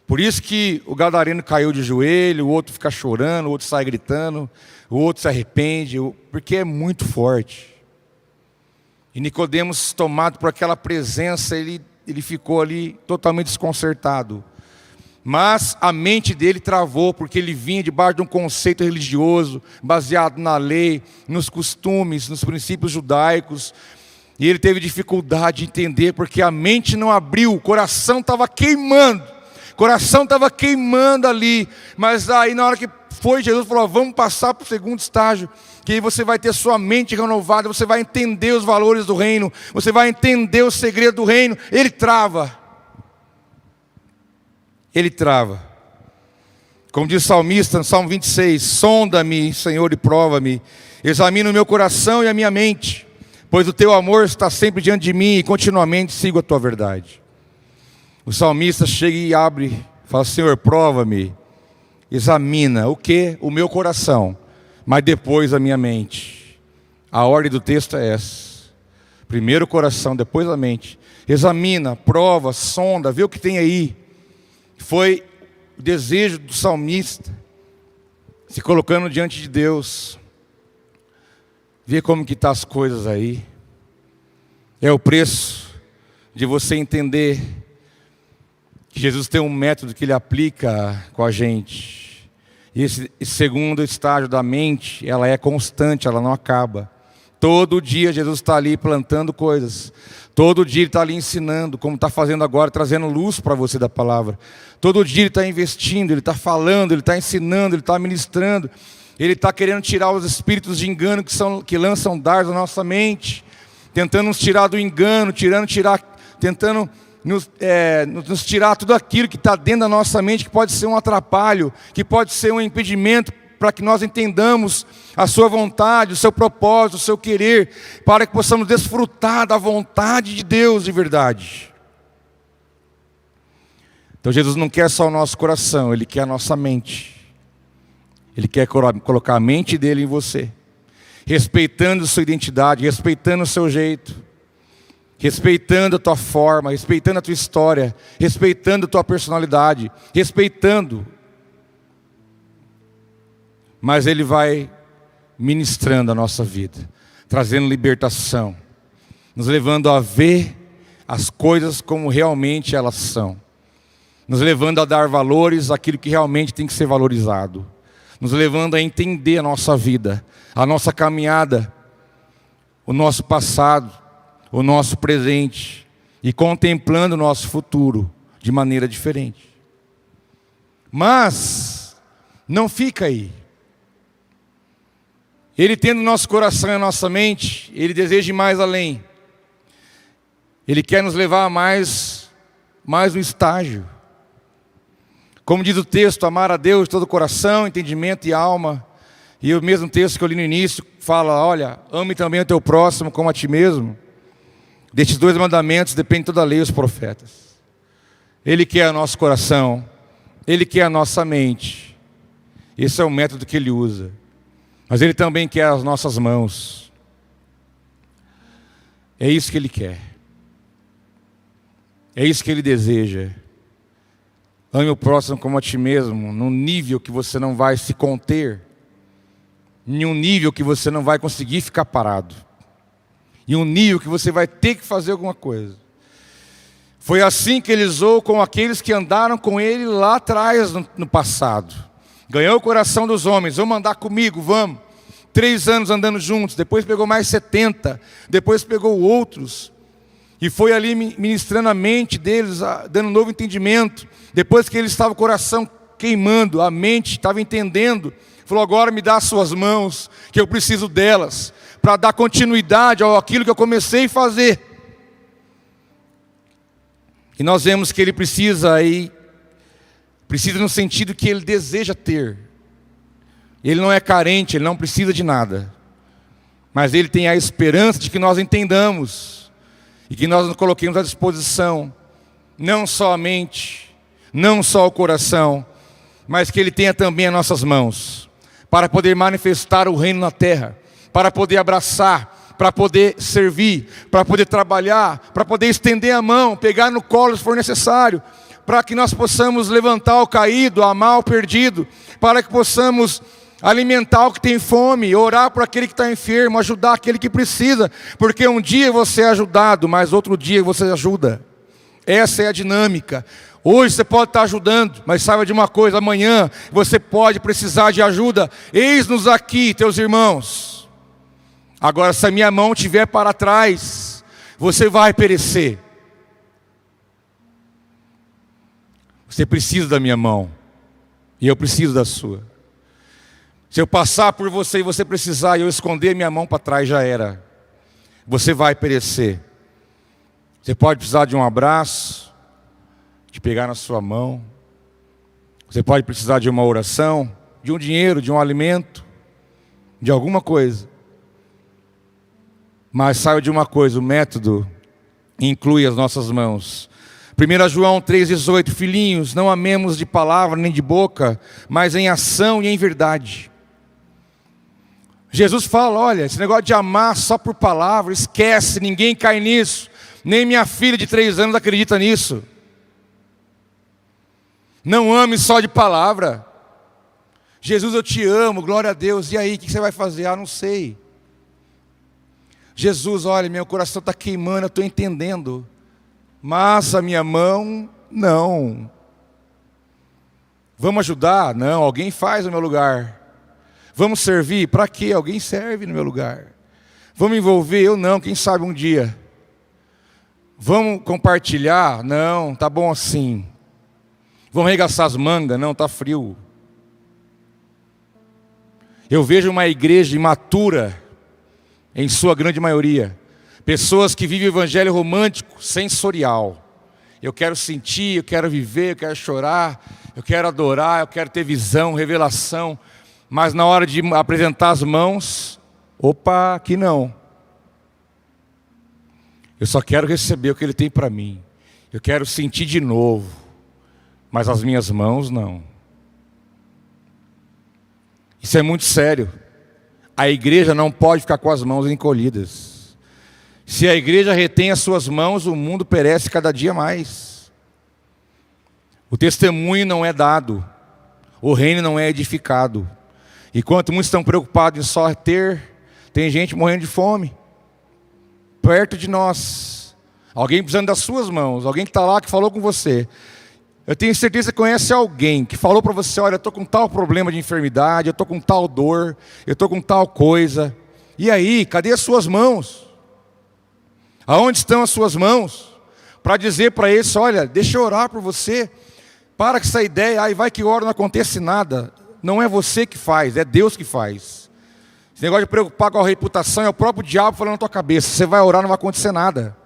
Speaker 1: Por isso que o gadareno caiu de joelho, o outro fica chorando, o outro sai gritando, o outro se arrepende, porque é muito forte. E Nicodemos, tomado por aquela presença, ele ficou ali totalmente desconcertado. Mas a mente dele travou, porque ele vinha debaixo de um conceito religioso, baseado na lei, nos costumes, nos princípios judaicos. E ele teve dificuldade de entender, porque a mente não abriu, o coração estava queimando. O coração estava queimando ali. Mas aí na hora que foi, Jesus falou, vamos passar para o segundo estágio. Que aí você vai ter sua mente renovada, você vai entender os valores do reino, você vai entender o segredo do reino. Ele trava. Como diz o salmista no Salmo 26, sonda-me, Senhor, e prova-me. Examina o meu coração e a minha mente. Pois o teu amor está sempre diante de mim e continuamente sigo a tua verdade. O salmista chega e abre, fala, Senhor, prova-me, examina o que? O meu coração, mas depois a minha mente. A ordem do texto é essa. Primeiro o coração, depois a mente. Examina, prova, sonda, vê o que tem aí. Foi o desejo do salmista, se colocando diante de Deus. Vê como que estão as coisas aí. É o preço de você entender que Jesus tem um método que Ele aplica com a gente. E esse segundo estágio da mente, ela é constante, ela não acaba. Todo dia Jesus está ali plantando coisas. Todo dia Ele está ali ensinando, como está fazendo agora, trazendo luz para você da palavra. Todo dia Ele está investindo, Ele está falando, Ele está ensinando, Ele está ministrando. Ele está querendo tirar os espíritos de engano que lançam dardos na nossa mente, tentando nos tirar do engano, tentando nos tirar tudo aquilo que está dentro da nossa mente, que pode ser um atrapalho, que pode ser um impedimento para que nós entendamos a sua vontade, o seu propósito, o seu querer, para que possamos desfrutar da vontade de Deus de verdade. Então Jesus não quer só o nosso coração, Ele quer a nossa mente. Ele quer colocar a mente dele em você, respeitando a sua identidade, respeitando o seu jeito, respeitando a tua forma, respeitando a tua história, respeitando a tua personalidade, respeitando. Mas Ele vai ministrando a nossa vida, trazendo libertação, nos levando a ver as coisas como realmente elas são, nos levando a dar valores àquilo que realmente tem que ser valorizado, nos levando a entender a nossa vida, a nossa caminhada, o nosso passado, o nosso presente, e contemplando o nosso futuro de maneira diferente. Mas não fica aí. Ele tendo o nosso coração e a nossa mente, Ele deseja ir mais além. Ele quer nos levar a mais um estágio. Como diz o texto, amar a Deus de todo o coração, entendimento e alma. E o mesmo texto que eu li no início fala, olha, ame também o teu próximo como a ti mesmo. Destes 2 mandamentos depende toda a lei e os profetas. Ele quer o nosso coração, Ele quer a nossa mente. Esse é o método que Ele usa. Mas Ele também quer as nossas mãos. É isso que Ele quer. É isso que Ele deseja. Ame o próximo como a ti mesmo, num nível que você não vai se conter, em um nível que você não vai conseguir ficar parado, em um nível que você vai ter que fazer alguma coisa. Foi assim que Ele usou com aqueles que andaram com Ele lá atrás, no passado. Ganhou o coração dos homens, vamos andar comigo, vamos. 3 anos andando juntos, depois pegou mais 70, depois pegou outros. E foi ali ministrando a mente deles, dando um novo entendimento. Depois que eles estavam com o coração queimando, a mente estava entendendo. Falou, agora me dá as suas mãos, que eu preciso delas, para dar continuidade àquilo que eu comecei a fazer. E nós vemos que ele precisa no sentido que ele deseja ter. Ele não é carente, ele não precisa de nada. Mas ele tem a esperança de que nós entendamos. E que nós nos coloquemos à disposição, não só a mente, não só o coração, mas que Ele tenha também as nossas mãos, para poder manifestar o reino na terra, para poder abraçar, para poder servir, para poder trabalhar, para poder estender a mão, pegar no colo se for necessário, para que nós possamos levantar o caído, amar o perdido, para que possamos alimentar o que tem fome, orar por aquele que está enfermo, ajudar aquele que precisa, porque um dia você é ajudado, mas outro dia você ajuda. Essa é a dinâmica. Hoje você pode estar ajudando, mas saiba de uma coisa, amanhã você pode precisar de ajuda. Eis-nos aqui, teus irmãos. Agora, se a minha mão estiver para trás, você vai perecer. Você precisa da minha mão, e eu preciso da sua. Se eu passar por você e você precisar e eu esconder minha mão para trás, já era. Você vai perecer. Você pode precisar de um abraço, de pegar na sua mão. Você pode precisar de uma oração, de um dinheiro, de um alimento, de alguma coisa. Mas saiba de uma coisa, o método inclui as nossas mãos. 1 João 3,18, filhinhos, não amemos de palavra nem de boca, mas em ação e em verdade. Jesus fala, olha, esse negócio de amar só por palavra, esquece, ninguém cai nisso. Nem minha filha de 3 anos acredita nisso. Não ame só de palavra. Jesus, eu te amo, glória a Deus. E aí, o que você vai fazer? Ah, não sei. Jesus, olha, meu coração está queimando, eu estou entendendo. Mas a minha mão, não. Vamos ajudar? Não, alguém faz no meu lugar. Vamos servir? Para quê? Alguém serve no meu lugar. Vamos envolver? Eu não, quem sabe um dia. Vamos compartilhar? Não, tá bom assim. Vamos arregaçar as mangas? Não, tá frio. Eu vejo uma igreja imatura, em sua grande maioria. Pessoas que vivem o evangelho romântico, sensorial. Eu quero sentir, eu quero viver, eu quero chorar, eu quero adorar, eu quero ter visão, revelação. Mas na hora de apresentar as mãos, opa, aqui não. Eu só quero receber o que Ele tem para mim. Eu quero sentir de novo. Mas as minhas mãos não. Isso é muito sério. A igreja não pode ficar com as mãos encolhidas. Se a igreja retém as suas mãos, o mundo perece cada dia mais. O testemunho não é dado. O reino não é edificado. E quanto muitos estão preocupados em só ter, tem gente morrendo de fome. Perto de nós. Alguém precisando das suas mãos. Alguém que está lá, que falou com você. Eu tenho certeza que conhece alguém que falou para você, olha, eu estou com tal problema de enfermidade, eu estou com tal dor, eu estou com tal coisa. E aí, cadê as suas mãos? Aonde estão as suas mãos? Para dizer para eles, olha, deixa eu orar por você. Para com essa ideia, aí vai que ora não acontece nada. Não é você que faz, é Deus que faz. Esse negócio de preocupar com a reputação é o próprio diabo falando na tua cabeça. Você vai orar, não vai acontecer nada.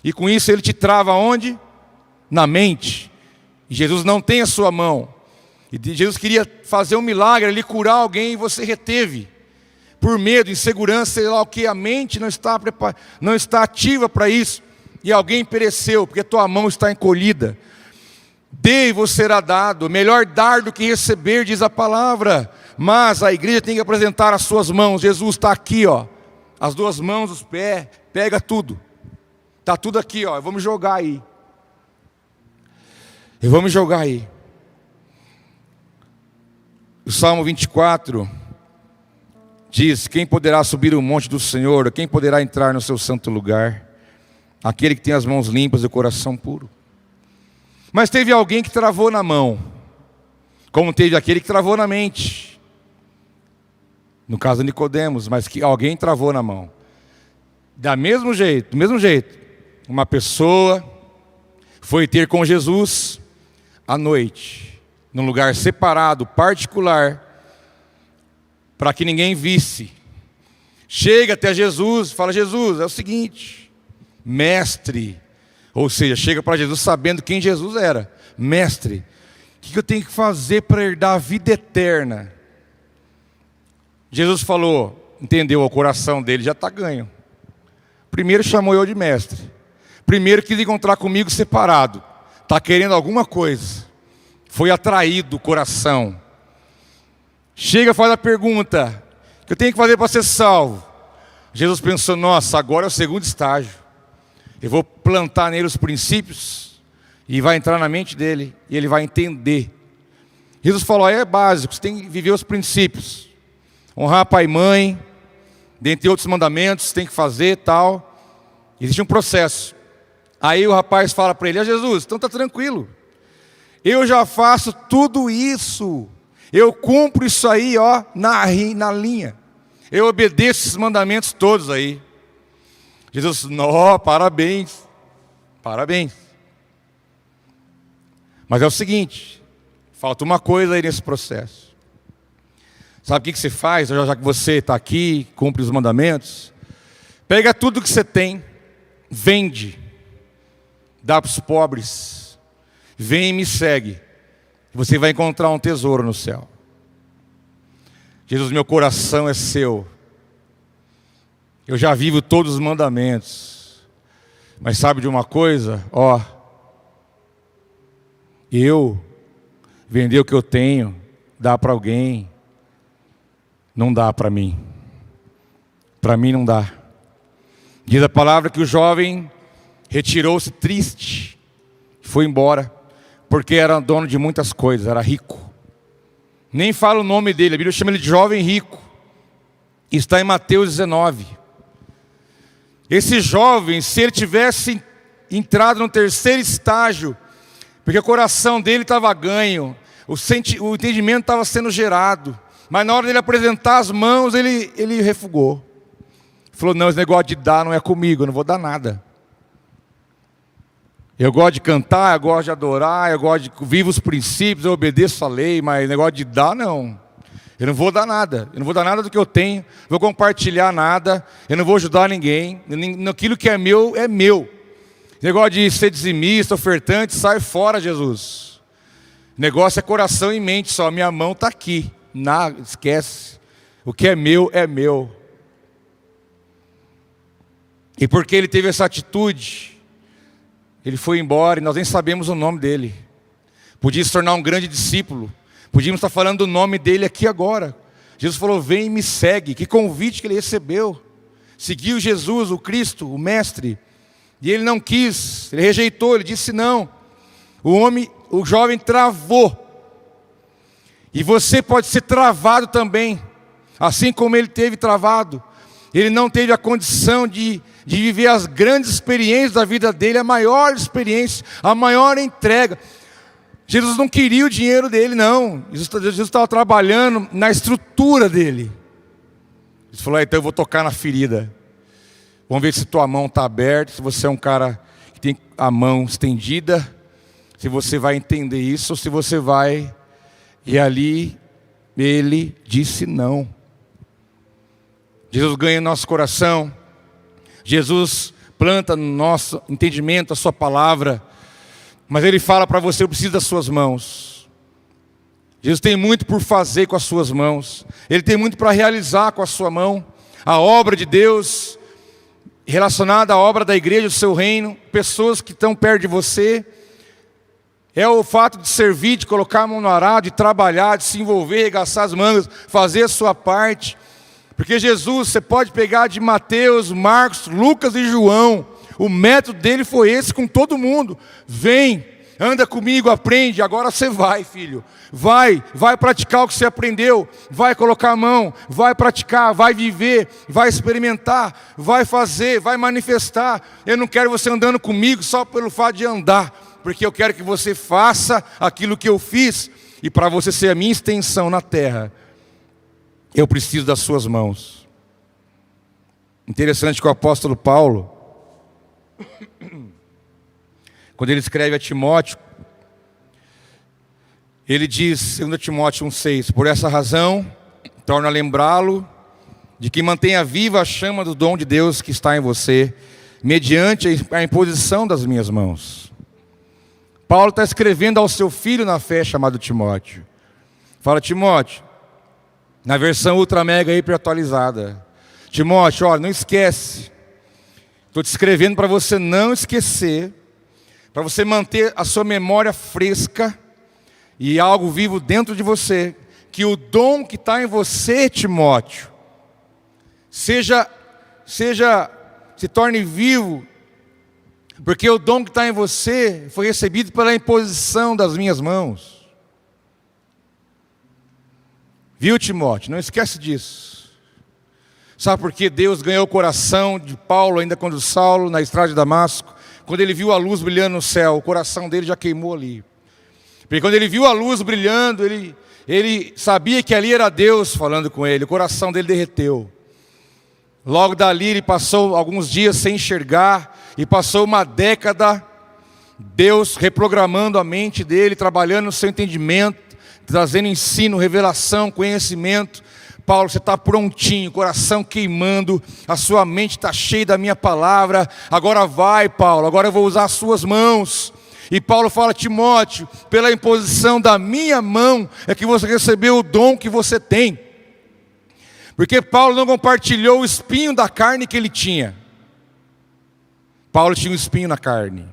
Speaker 1: E com isso ele te trava onde? Na mente. E Jesus não tem a sua mão. E Jesus queria fazer um milagre, ele curar alguém e você reteve. Por medo, insegurança, sei lá o que, a mente não está ativa para isso. E alguém pereceu, porque tua mão está encolhida. Dê e vos será dado, melhor dar do que receber, diz a palavra. Mas a igreja tem que apresentar as suas mãos. Jesus está aqui, ó, as duas mãos, os pés, pega tudo. Está tudo aqui, ó, vamos jogar aí. E vamos jogar aí. O Salmo 24 diz: quem poderá subir o monte do Senhor? Quem poderá entrar no seu santo lugar? Aquele que tem as mãos limpas e o coração puro. Mas teve alguém que travou na mão, como teve aquele que travou na mente. No caso de Nicodemos, mas que alguém travou na mão. Do mesmo jeito, uma pessoa foi ter com Jesus à noite, num lugar separado, particular, para que ninguém visse. Chega até Jesus, fala: Jesus, é o seguinte, mestre, ou seja, chega para Jesus sabendo quem Jesus era. Mestre, o que eu tenho que fazer para herdar a vida eterna? Jesus falou, entendeu, o coração dele já está ganho. Primeiro chamou eu de mestre. Primeiro quis encontrar comigo separado. Está querendo alguma coisa. Foi atraído o coração. Chega e faz a pergunta: o que eu tenho que fazer para ser salvo? Jesus pensou: nossa, agora é o segundo estágio. Eu vou plantar nele os princípios e vai entrar na mente dele e ele vai entender. Jesus falou: é básico, você tem que viver os princípios. Honrar pai e mãe, dentre outros mandamentos, você tem que fazer tal. Existe um processo. Aí o rapaz fala para ele: Jesus, então está tranquilo. Eu já faço tudo isso. Eu cumpro isso aí, ó, na linha. Eu obedeço esses mandamentos todos aí. Jesus, não, parabéns. Parabéns. Mas é o seguinte, falta uma coisa aí nesse processo. Sabe o que você faz, já que você está aqui, cumpre os mandamentos? Pega tudo que você tem, vende, dá para os pobres, vem e me segue. Você vai encontrar um tesouro no céu. Jesus, meu coração é seu. Eu já vivo todos os mandamentos. Mas sabe de uma coisa? Ó, eu vender o que eu tenho, dá para alguém. Não dá para mim. Para mim não dá. Diz a palavra que o jovem retirou-se triste, foi embora, porque era dono de muitas coisas, era rico. Nem fala o nome dele, a Bíblia chama ele de jovem rico. Está em Mateus 19. Esse jovem, se ele tivesse entrado no terceiro estágio, porque o coração dele estava ganho, o entendimento estava sendo gerado, mas na hora dele apresentar as mãos, ele refugou. Falou: não, esse negócio de dar não é comigo, eu não vou dar nada. Eu gosto de cantar, eu gosto de adorar, eu gosto de vivo os princípios, eu obedeço a lei, mas negócio de dar não. Eu não vou dar nada, eu não vou dar nada do que eu tenho, não vou compartilhar nada, eu não vou ajudar ninguém, aquilo que é meu, é meu. Negócio de ser dizimista, ofertante, sai fora, Jesus. Negócio é coração e mente só, minha mão está aqui. Nada, esquece. O que é meu é meu. E porque ele teve essa atitude, ele foi embora e nós nem sabemos o nome dele. Podia se tornar um grande discípulo. Podíamos estar falando do nome dele aqui agora. Jesus falou: vem e me segue. Que convite que ele recebeu. Seguiu Jesus, o Cristo, o Mestre. E ele não quis, ele rejeitou, ele disse não. O jovem travou. E você pode ser travado também, assim como ele teve travado. Ele não teve a condição de viver as grandes experiências da vida dele, a maior experiência, a maior entrega. Jesus não queria o dinheiro dele, não. Jesus estava trabalhando na estrutura dele. Ele falou: então eu vou tocar na ferida. Vamos ver se tua mão está aberta, se você é um cara que tem a mão estendida, se você vai entender isso, ou se você vai... E ali ele disse não. Jesus ganha nosso coração. Jesus planta no nosso entendimento a sua palavra. Mas ele fala para você: eu preciso das suas mãos. Jesus tem muito por fazer com as suas mãos. Ele tem muito para realizar com a sua mão. A obra de Deus, relacionada à obra da igreja do seu reino. Pessoas que estão perto de você, É o fato de servir, de colocar a mão no arado, de trabalhar, de se envolver, arregaçar as mangas, fazer a sua parte. Porque Jesus, você pode pegar de Mateus, Marcos, Lucas e João. O método dele foi esse com todo mundo. Vem, anda comigo, aprende, agora você vai, filho. Vai praticar o que você aprendeu. Vai colocar a mão, vai praticar, vai viver, vai experimentar, vai fazer, vai manifestar. Eu não quero você andando comigo só pelo fato de andar. Porque eu quero que você faça aquilo que eu fiz. E para você ser a minha extensão na terra, eu preciso das suas mãos. Interessante que o apóstolo Paulo, quando ele escreve a Timóteo, ele diz, 2 Timóteo 1,6: por essa razão, torna a lembrá-lo de que mantenha viva a chama do dom de Deus que está em você, mediante a imposição das minhas mãos. Paulo está escrevendo ao seu filho na fé, chamado Timóteo. Fala, Timóteo, na versão ultra mega hiper atualizada: Timóteo, olha, não esquece. Estou te escrevendo para você não esquecer, para você manter a sua memória fresca e algo vivo dentro de você, que o dom que está em você, Timóteo, se torne vivo. Porque o dom que está em você foi recebido pela imposição das minhas mãos. Viu, Timóteo? Não esquece disso. Sabe por que Deus ganhou o coração de Paulo, ainda quando Saulo, na estrada de Damasco? Quando ele viu a luz brilhando no céu, o coração dele já queimou ali. Porque quando ele viu a luz brilhando, ele sabia que ali era Deus falando com ele. O coração dele derreteu. Logo dali ele passou alguns dias sem enxergar. E passou uma década, Deus reprogramando a mente dele, trabalhando no seu entendimento, trazendo ensino, revelação, conhecimento. Paulo, você está prontinho, coração queimando, a sua mente está cheia da minha palavra. Agora vai, Paulo, agora eu vou usar as suas mãos. E Paulo fala, Timóteo, pela imposição da minha mão é que você recebeu o dom que você tem. Porque Paulo não compartilhou o espinho da carne que ele tinha. Paulo tinha um espinho na carne.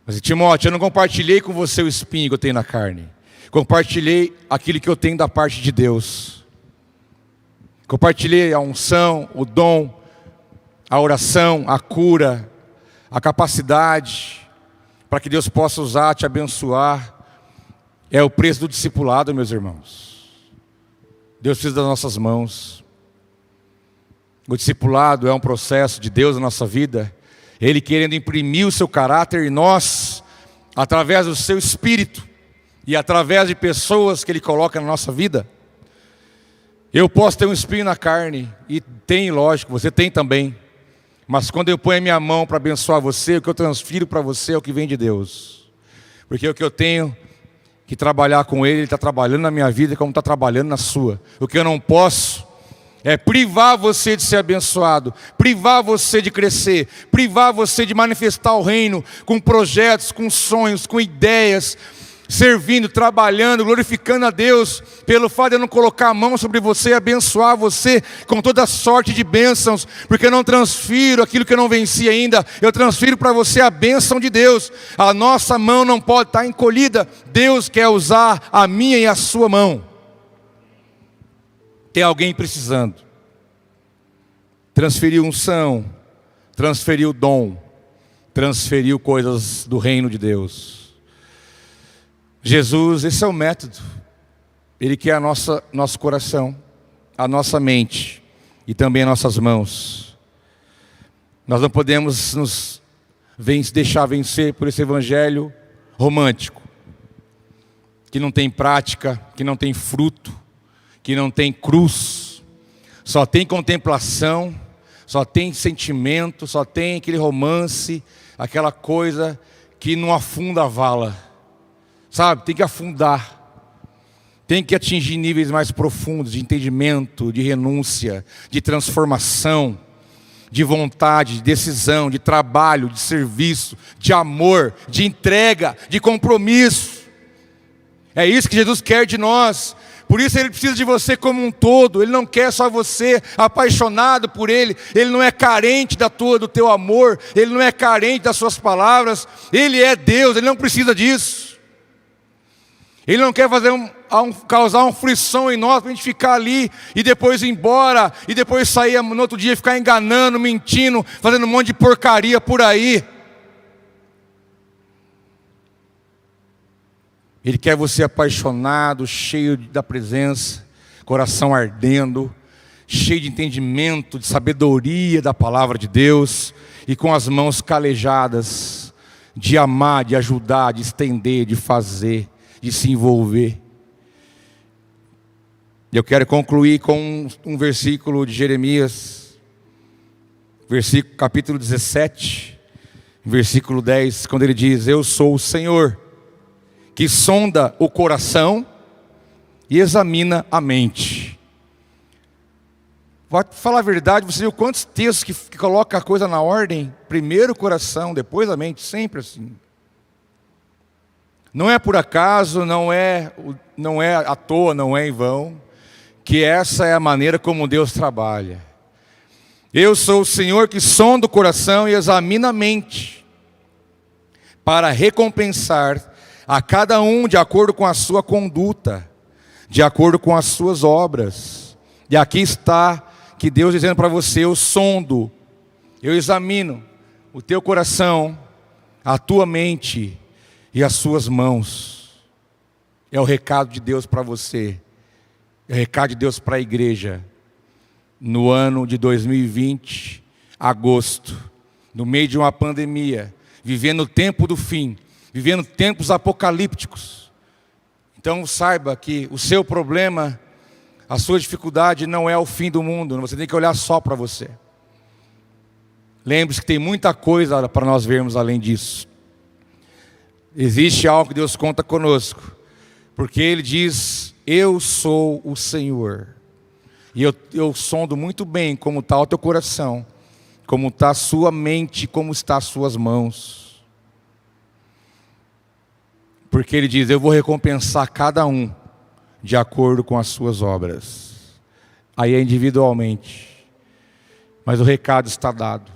Speaker 1: Mas Timóteo, eu não compartilhei com você o espinho que eu tenho na carne. Compartilhei aquilo que eu tenho da parte de Deus. Compartilhei a unção, o dom, a oração, a cura, a capacidade, para que Deus possa usar, te abençoar. É o preço do discipulado, meus irmãos. Deus precisa das nossas mãos. O discipulado é um processo de Deus na nossa vida. Ele querendo imprimir o seu caráter em nós, através do seu espírito e através de pessoas que Ele coloca na nossa vida. Eu posso ter um espinho na carne, e tem, lógico, você tem também. Mas quando eu ponho a minha mão para abençoar você, o que eu transfiro para você é o que vem de Deus. Porque o que eu tenho que trabalhar com Ele está trabalhando na minha vida como está trabalhando na sua. O que eu não posso é privar você de ser abençoado, privar você de crescer, privar você de manifestar o reino com projetos, com sonhos, com ideias, servindo, trabalhando, glorificando a Deus, pelo fato de eu não colocar a mão sobre você e abençoar você com toda sorte de bênçãos, porque eu não transfiro aquilo que eu não venci ainda, eu transfiro para você a bênção de Deus. A nossa mão não pode estar encolhida, Deus quer usar a minha e a sua mão. Tem alguém precisando. Transferiu unção, transferiu dom, transferiu coisas do reino de Deus. Jesus, esse é o método. Ele quer nosso coração, a nossa mente e também as nossas mãos. Nós não podemos nos deixar vencer por esse evangelho romântico, que não tem prática, que não tem fruto, que não tem cruz, só tem contemplação, só tem sentimento, só tem aquele romance, aquela coisa que não afunda a vala, sabe? Tem que afundar, tem que atingir níveis mais profundos de entendimento, de renúncia, de transformação, de vontade, de decisão, de trabalho, de serviço, de amor, de entrega, de compromisso. É isso que Jesus quer de nós. Por isso Ele precisa de você como um todo. Ele não quer só você apaixonado por Ele. Ele não é carente do teu amor. Ele não é carente das suas palavras. Ele é Deus, Ele não precisa disso. Ele não quer causar uma frição em nós para a gente ficar ali e depois ir embora, e depois sair no outro dia e ficar enganando, mentindo, fazendo um monte de porcaria por aí. Ele quer você apaixonado, cheio da presença, coração ardendo, cheio de entendimento, de sabedoria da palavra de Deus, e com as mãos calejadas, de amar, de ajudar, de estender, de fazer, de se envolver. Eu quero concluir com um versículo de Jeremias, capítulo 17, versículo 10, quando ele diz: eu sou o Senhor, que sonda o coração e examina a mente. Vou falar a verdade, você viu quantos textos que coloca a coisa na ordem? Primeiro o coração, depois a mente, sempre assim. Não é por acaso, não é à toa, não é em vão, que essa é a maneira como Deus trabalha. Eu sou o Senhor que sonda o coração e examina a mente, para recompensar a cada um de acordo com a sua conduta, de acordo com as suas obras. E aqui está que Deus dizendo para você: eu sondo, eu examino o teu coração, a tua mente e as suas mãos. É o recado de Deus para você, é o recado de Deus para a igreja. No ano de 2020, agosto, no meio de uma pandemia, vivendo o tempo do fim, vivendo tempos apocalípticos. Então saiba que o seu problema, a sua dificuldade não é o fim do mundo. Você tem que olhar só para você. Lembre-se que tem muita coisa para nós vermos além disso. Existe algo que Deus conta conosco, porque Ele diz: eu sou o Senhor. E eu sondo muito bem como está o teu coração, como está a sua mente, como está as suas mãos. Porque Ele diz: eu vou recompensar cada um de acordo com as suas obras. Aí é individualmente, mas o recado está dado.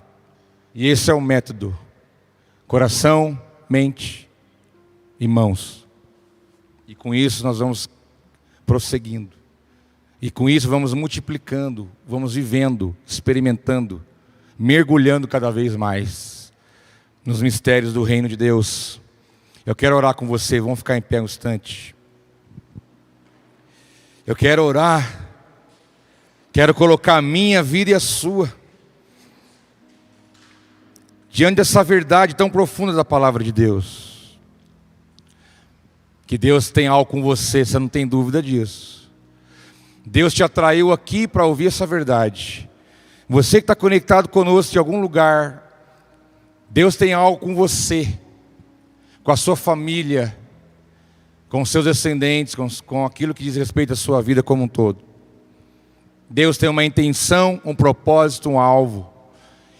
Speaker 1: E esse é o método: coração, mente e mãos. E com isso nós vamos prosseguindo. E com isso vamos multiplicando, vamos vivendo, experimentando, mergulhando cada vez mais nos mistérios do reino de Deus. Eu quero orar com você, vamos ficar em pé um instante. Eu quero orar, quero colocar a minha vida e a sua diante dessa verdade tão profunda da palavra de Deus. Que Deus tem algo com você não tem dúvida disso. Deus te atraiu aqui para ouvir essa verdade. Você que está conectado conosco de algum lugar, Deus tem algo com você, com a sua família, com os seus descendentes, com aquilo que diz respeito à sua vida como um todo. Deus tem uma intenção, um propósito, um alvo.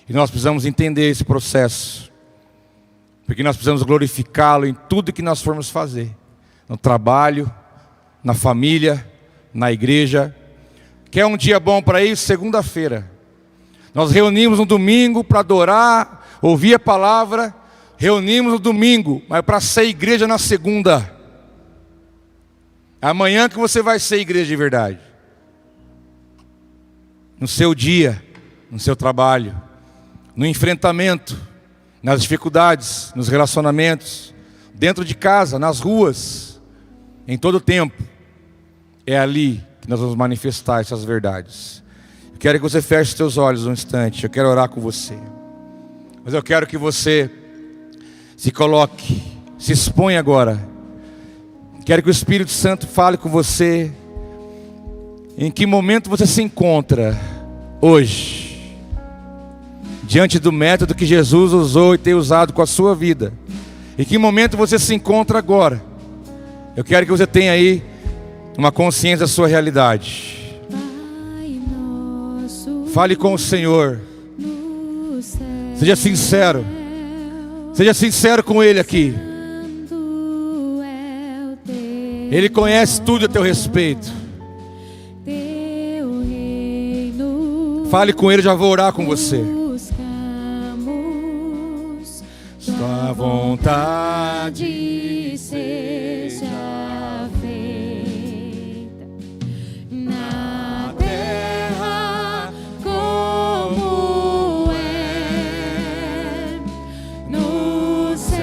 Speaker 1: E nós precisamos entender esse processo, porque nós precisamos glorificá-lo em tudo que nós formos fazer. No trabalho, na família, na igreja. Quer um dia bom para isso? Segunda-feira. Nós reunimos no domingo para adorar, ouvir a palavra. Reunimos no domingo, mas para ser igreja na segunda. Amanhã que você vai ser igreja de verdade. No seu dia, no seu trabalho, no enfrentamento, nas dificuldades, nos relacionamentos, dentro de casa, nas ruas, em todo o tempo. É ali que nós vamos manifestar essas verdades. Eu quero que você feche os seus olhos um instante. Eu quero orar com você. Mas eu quero que você se coloque, se exponha agora. Quero que o Espírito Santo fale com você. Em que momento você se encontra hoje, diante do método que Jesus usou e tem usado com a sua vida? Em que momento você se encontra agora? Eu quero que você tenha aí uma consciência da sua realidade. Fale com o Senhor. Seja sincero. Seja sincero com Ele aqui. Ele conhece tudo a teu respeito. Fale com Ele, já vou orar com você.
Speaker 2: Tua vontade seja feita na terra como é nos céus.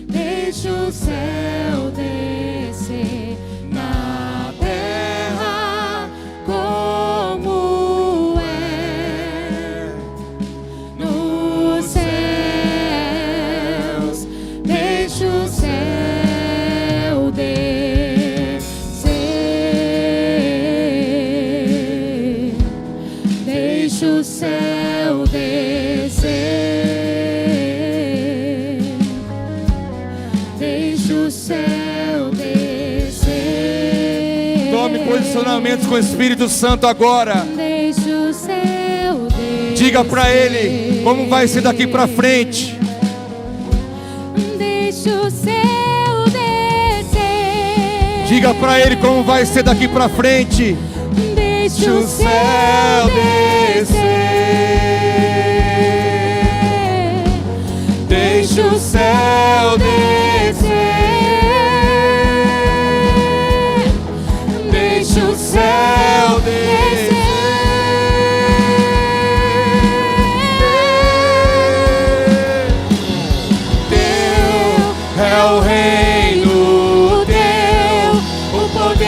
Speaker 2: Deixa o céu descer na terra como é nos céus. Deixa o céu descer. Deixa o céu descer. Deixa o céu descer.
Speaker 1: Tome posicionamentos com o Espírito Santo agora.
Speaker 2: Deixa o céu descer.
Speaker 1: Diga para Ele como vai ser daqui para frente.
Speaker 2: Deixa o céu descer.
Speaker 1: Diga para Ele como vai ser daqui para frente.
Speaker 2: Deixa o céu descer. Deixa o céu descer. Deixa o céu descer.
Speaker 1: É o reino
Speaker 2: Teu, o poder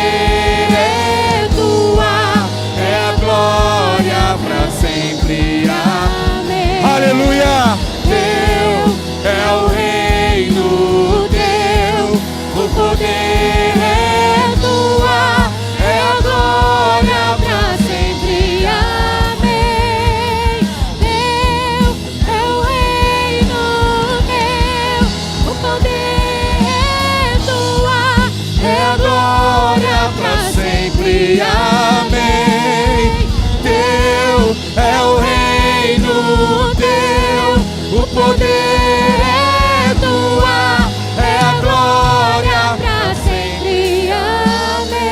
Speaker 2: é tua,
Speaker 1: é a glória para sempre.
Speaker 2: amém.
Speaker 1: Aleluia!
Speaker 2: Teu
Speaker 1: É o reino
Speaker 2: Teu, o poder é tua, é a glória pra sempre, amém. Teu é o reino Teu, o poder é tua, é a glória pra sempre, amém.
Speaker 1: Teu é o reino
Speaker 2: Teu, o poder é tua, é a glória pra sempre, amém.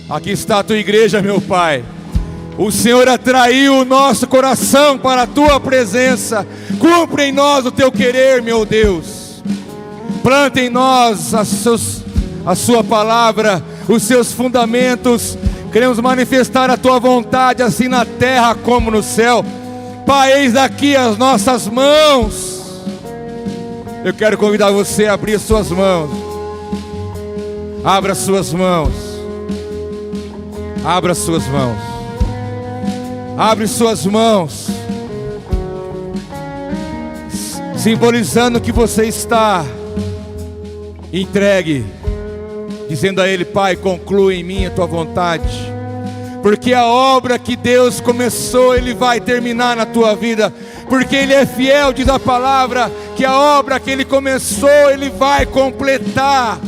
Speaker 1: Aqui está a tua igreja, meu Pai. O Senhor atraiu o nosso coração para a tua presença. Cumpre em nós o teu querer, meu Deus. Planta em nós a sua palavra, os seus fundamentos. Queremos manifestar a tua vontade, assim na terra como no céu. Pai, eis aqui as nossas mãos. Eu quero convidar você a abrir as suas mãos. Abra as suas mãos. Abra as suas mãos. Abre suas mãos. Simbolizando que você está entregue, dizendo a Ele: Pai, conclui em mim a tua vontade. Porque a obra que Deus começou, Ele vai terminar na tua vida. Porque Ele é fiel, diz a palavra, que a obra que Ele começou, Ele vai completar.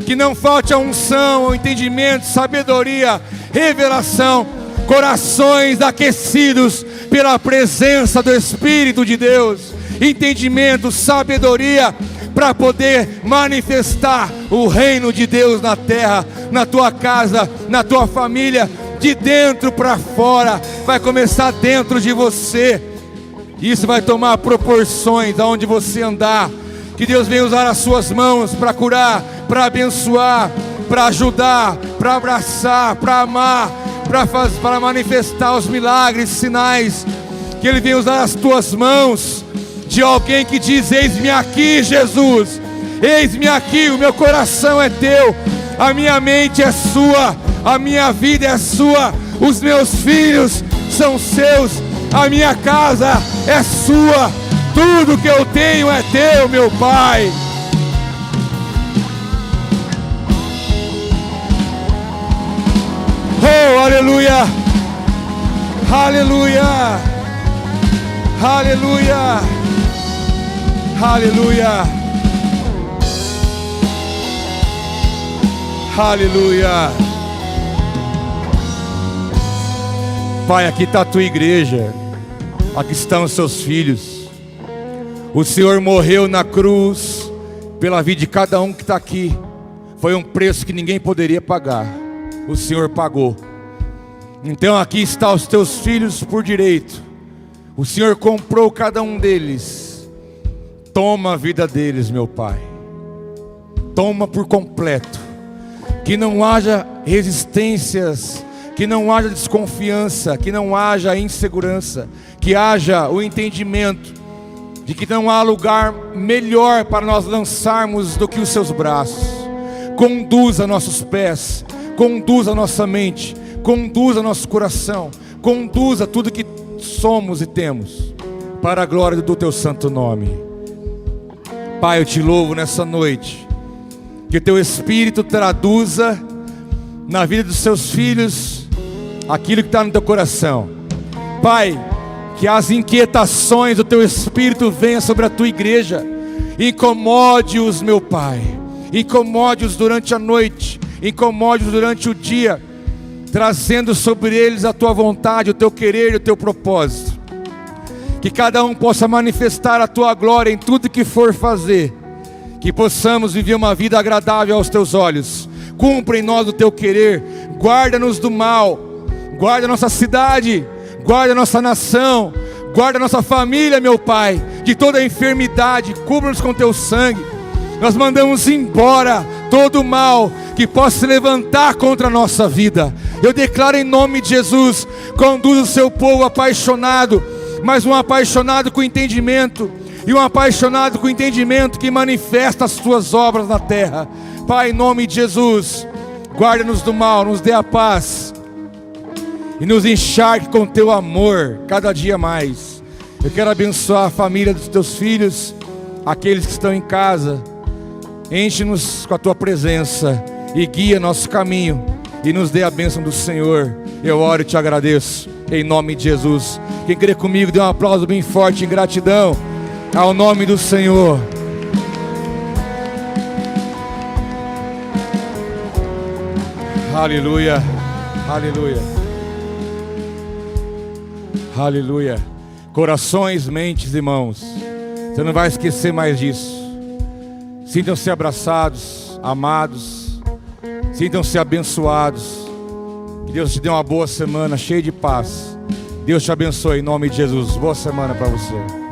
Speaker 1: Que não falte a unção, o entendimento, sabedoria, revelação, corações aquecidos pela presença do Espírito de Deus, entendimento, sabedoria, para poder manifestar o reino de Deus na terra, na tua casa, na tua família, de dentro para fora. Vai começar dentro de você. Isso vai tomar proporções aonde você andar. Que Deus venha usar as suas mãos para curar, para abençoar, para ajudar, para abraçar, para amar, para manifestar os milagres, sinais. Que Ele venha usar as tuas mãos de alguém que diz: eis-me aqui, Jesus, eis-me aqui, o meu coração é teu, a minha mente é sua, a minha vida é sua, os meus filhos são seus, a minha casa é sua, tudo que eu tenho é teu, meu Pai. Oh, aleluia, aleluia, aleluia, aleluia, aleluia. Pai, aqui está a tua igreja, aqui estão os seus filhos. O Senhor morreu na cruz pela vida de cada um que está aqui. Foi um preço que ninguém poderia pagar. o Senhor pagou. Então aqui estão os teus filhos por direito. O Senhor comprou cada um deles. Toma a vida deles, meu Pai. Toma por completo. Que não haja resistências, que não haja desconfiança, que não haja insegurança, que haja o entendimento de que não há lugar melhor para nós lançarmos do que os seus braços. Conduza nossos pés, conduza nossa mente, conduza nosso coração, conduza tudo que somos e temos, para a glória do teu santo nome. Pai, eu te louvo nessa noite, que o teu Espírito traduza na vida dos seus filhos aquilo que está no teu coração. Pai, que as inquietações do teu Espírito venham sobre a tua igreja. Incomode-os, meu Pai. Incomode-os durante a noite, incomode-os durante o dia, trazendo sobre eles a tua vontade, o teu querer e o teu propósito. Que cada um possa manifestar a tua glória em tudo que for fazer. Que possamos viver uma vida agradável aos teus olhos. Cumpra em nós o teu querer. Guarda-nos do mal. Guarda a nossa cidade. Guarda a nossa nação. Guarda a nossa família, meu Pai, de toda a enfermidade. Cubra-nos com teu sangue. Nós mandamos embora todo o mal que possa se levantar contra a nossa vida. Eu declaro em nome de Jesus, conduza o seu povo apaixonado, mas um apaixonado com entendimento, e um apaixonado com entendimento que manifesta as tuas obras na terra. Pai, em nome de Jesus, guarda-nos do mal, nos dê a paz, e nos encharque com teu amor, cada dia mais. Eu quero abençoar a família dos teus filhos, aqueles que estão em casa. Enche-nos com a tua presença e guia nosso caminho, e nos dê a bênção do Senhor. Eu oro e te agradeço, em nome de Jesus. Quem crê comigo, dê um aplauso bem forte em gratidão ao nome do Senhor. Aleluia, aleluia, aleluia. Corações, mentes e mãos, você não vai esquecer mais disso. Sintam-se abraçados, amados, sintam-se abençoados. Que Deus te dê uma boa semana, cheia de paz. Deus te abençoe em nome de Jesus. Boa semana para você.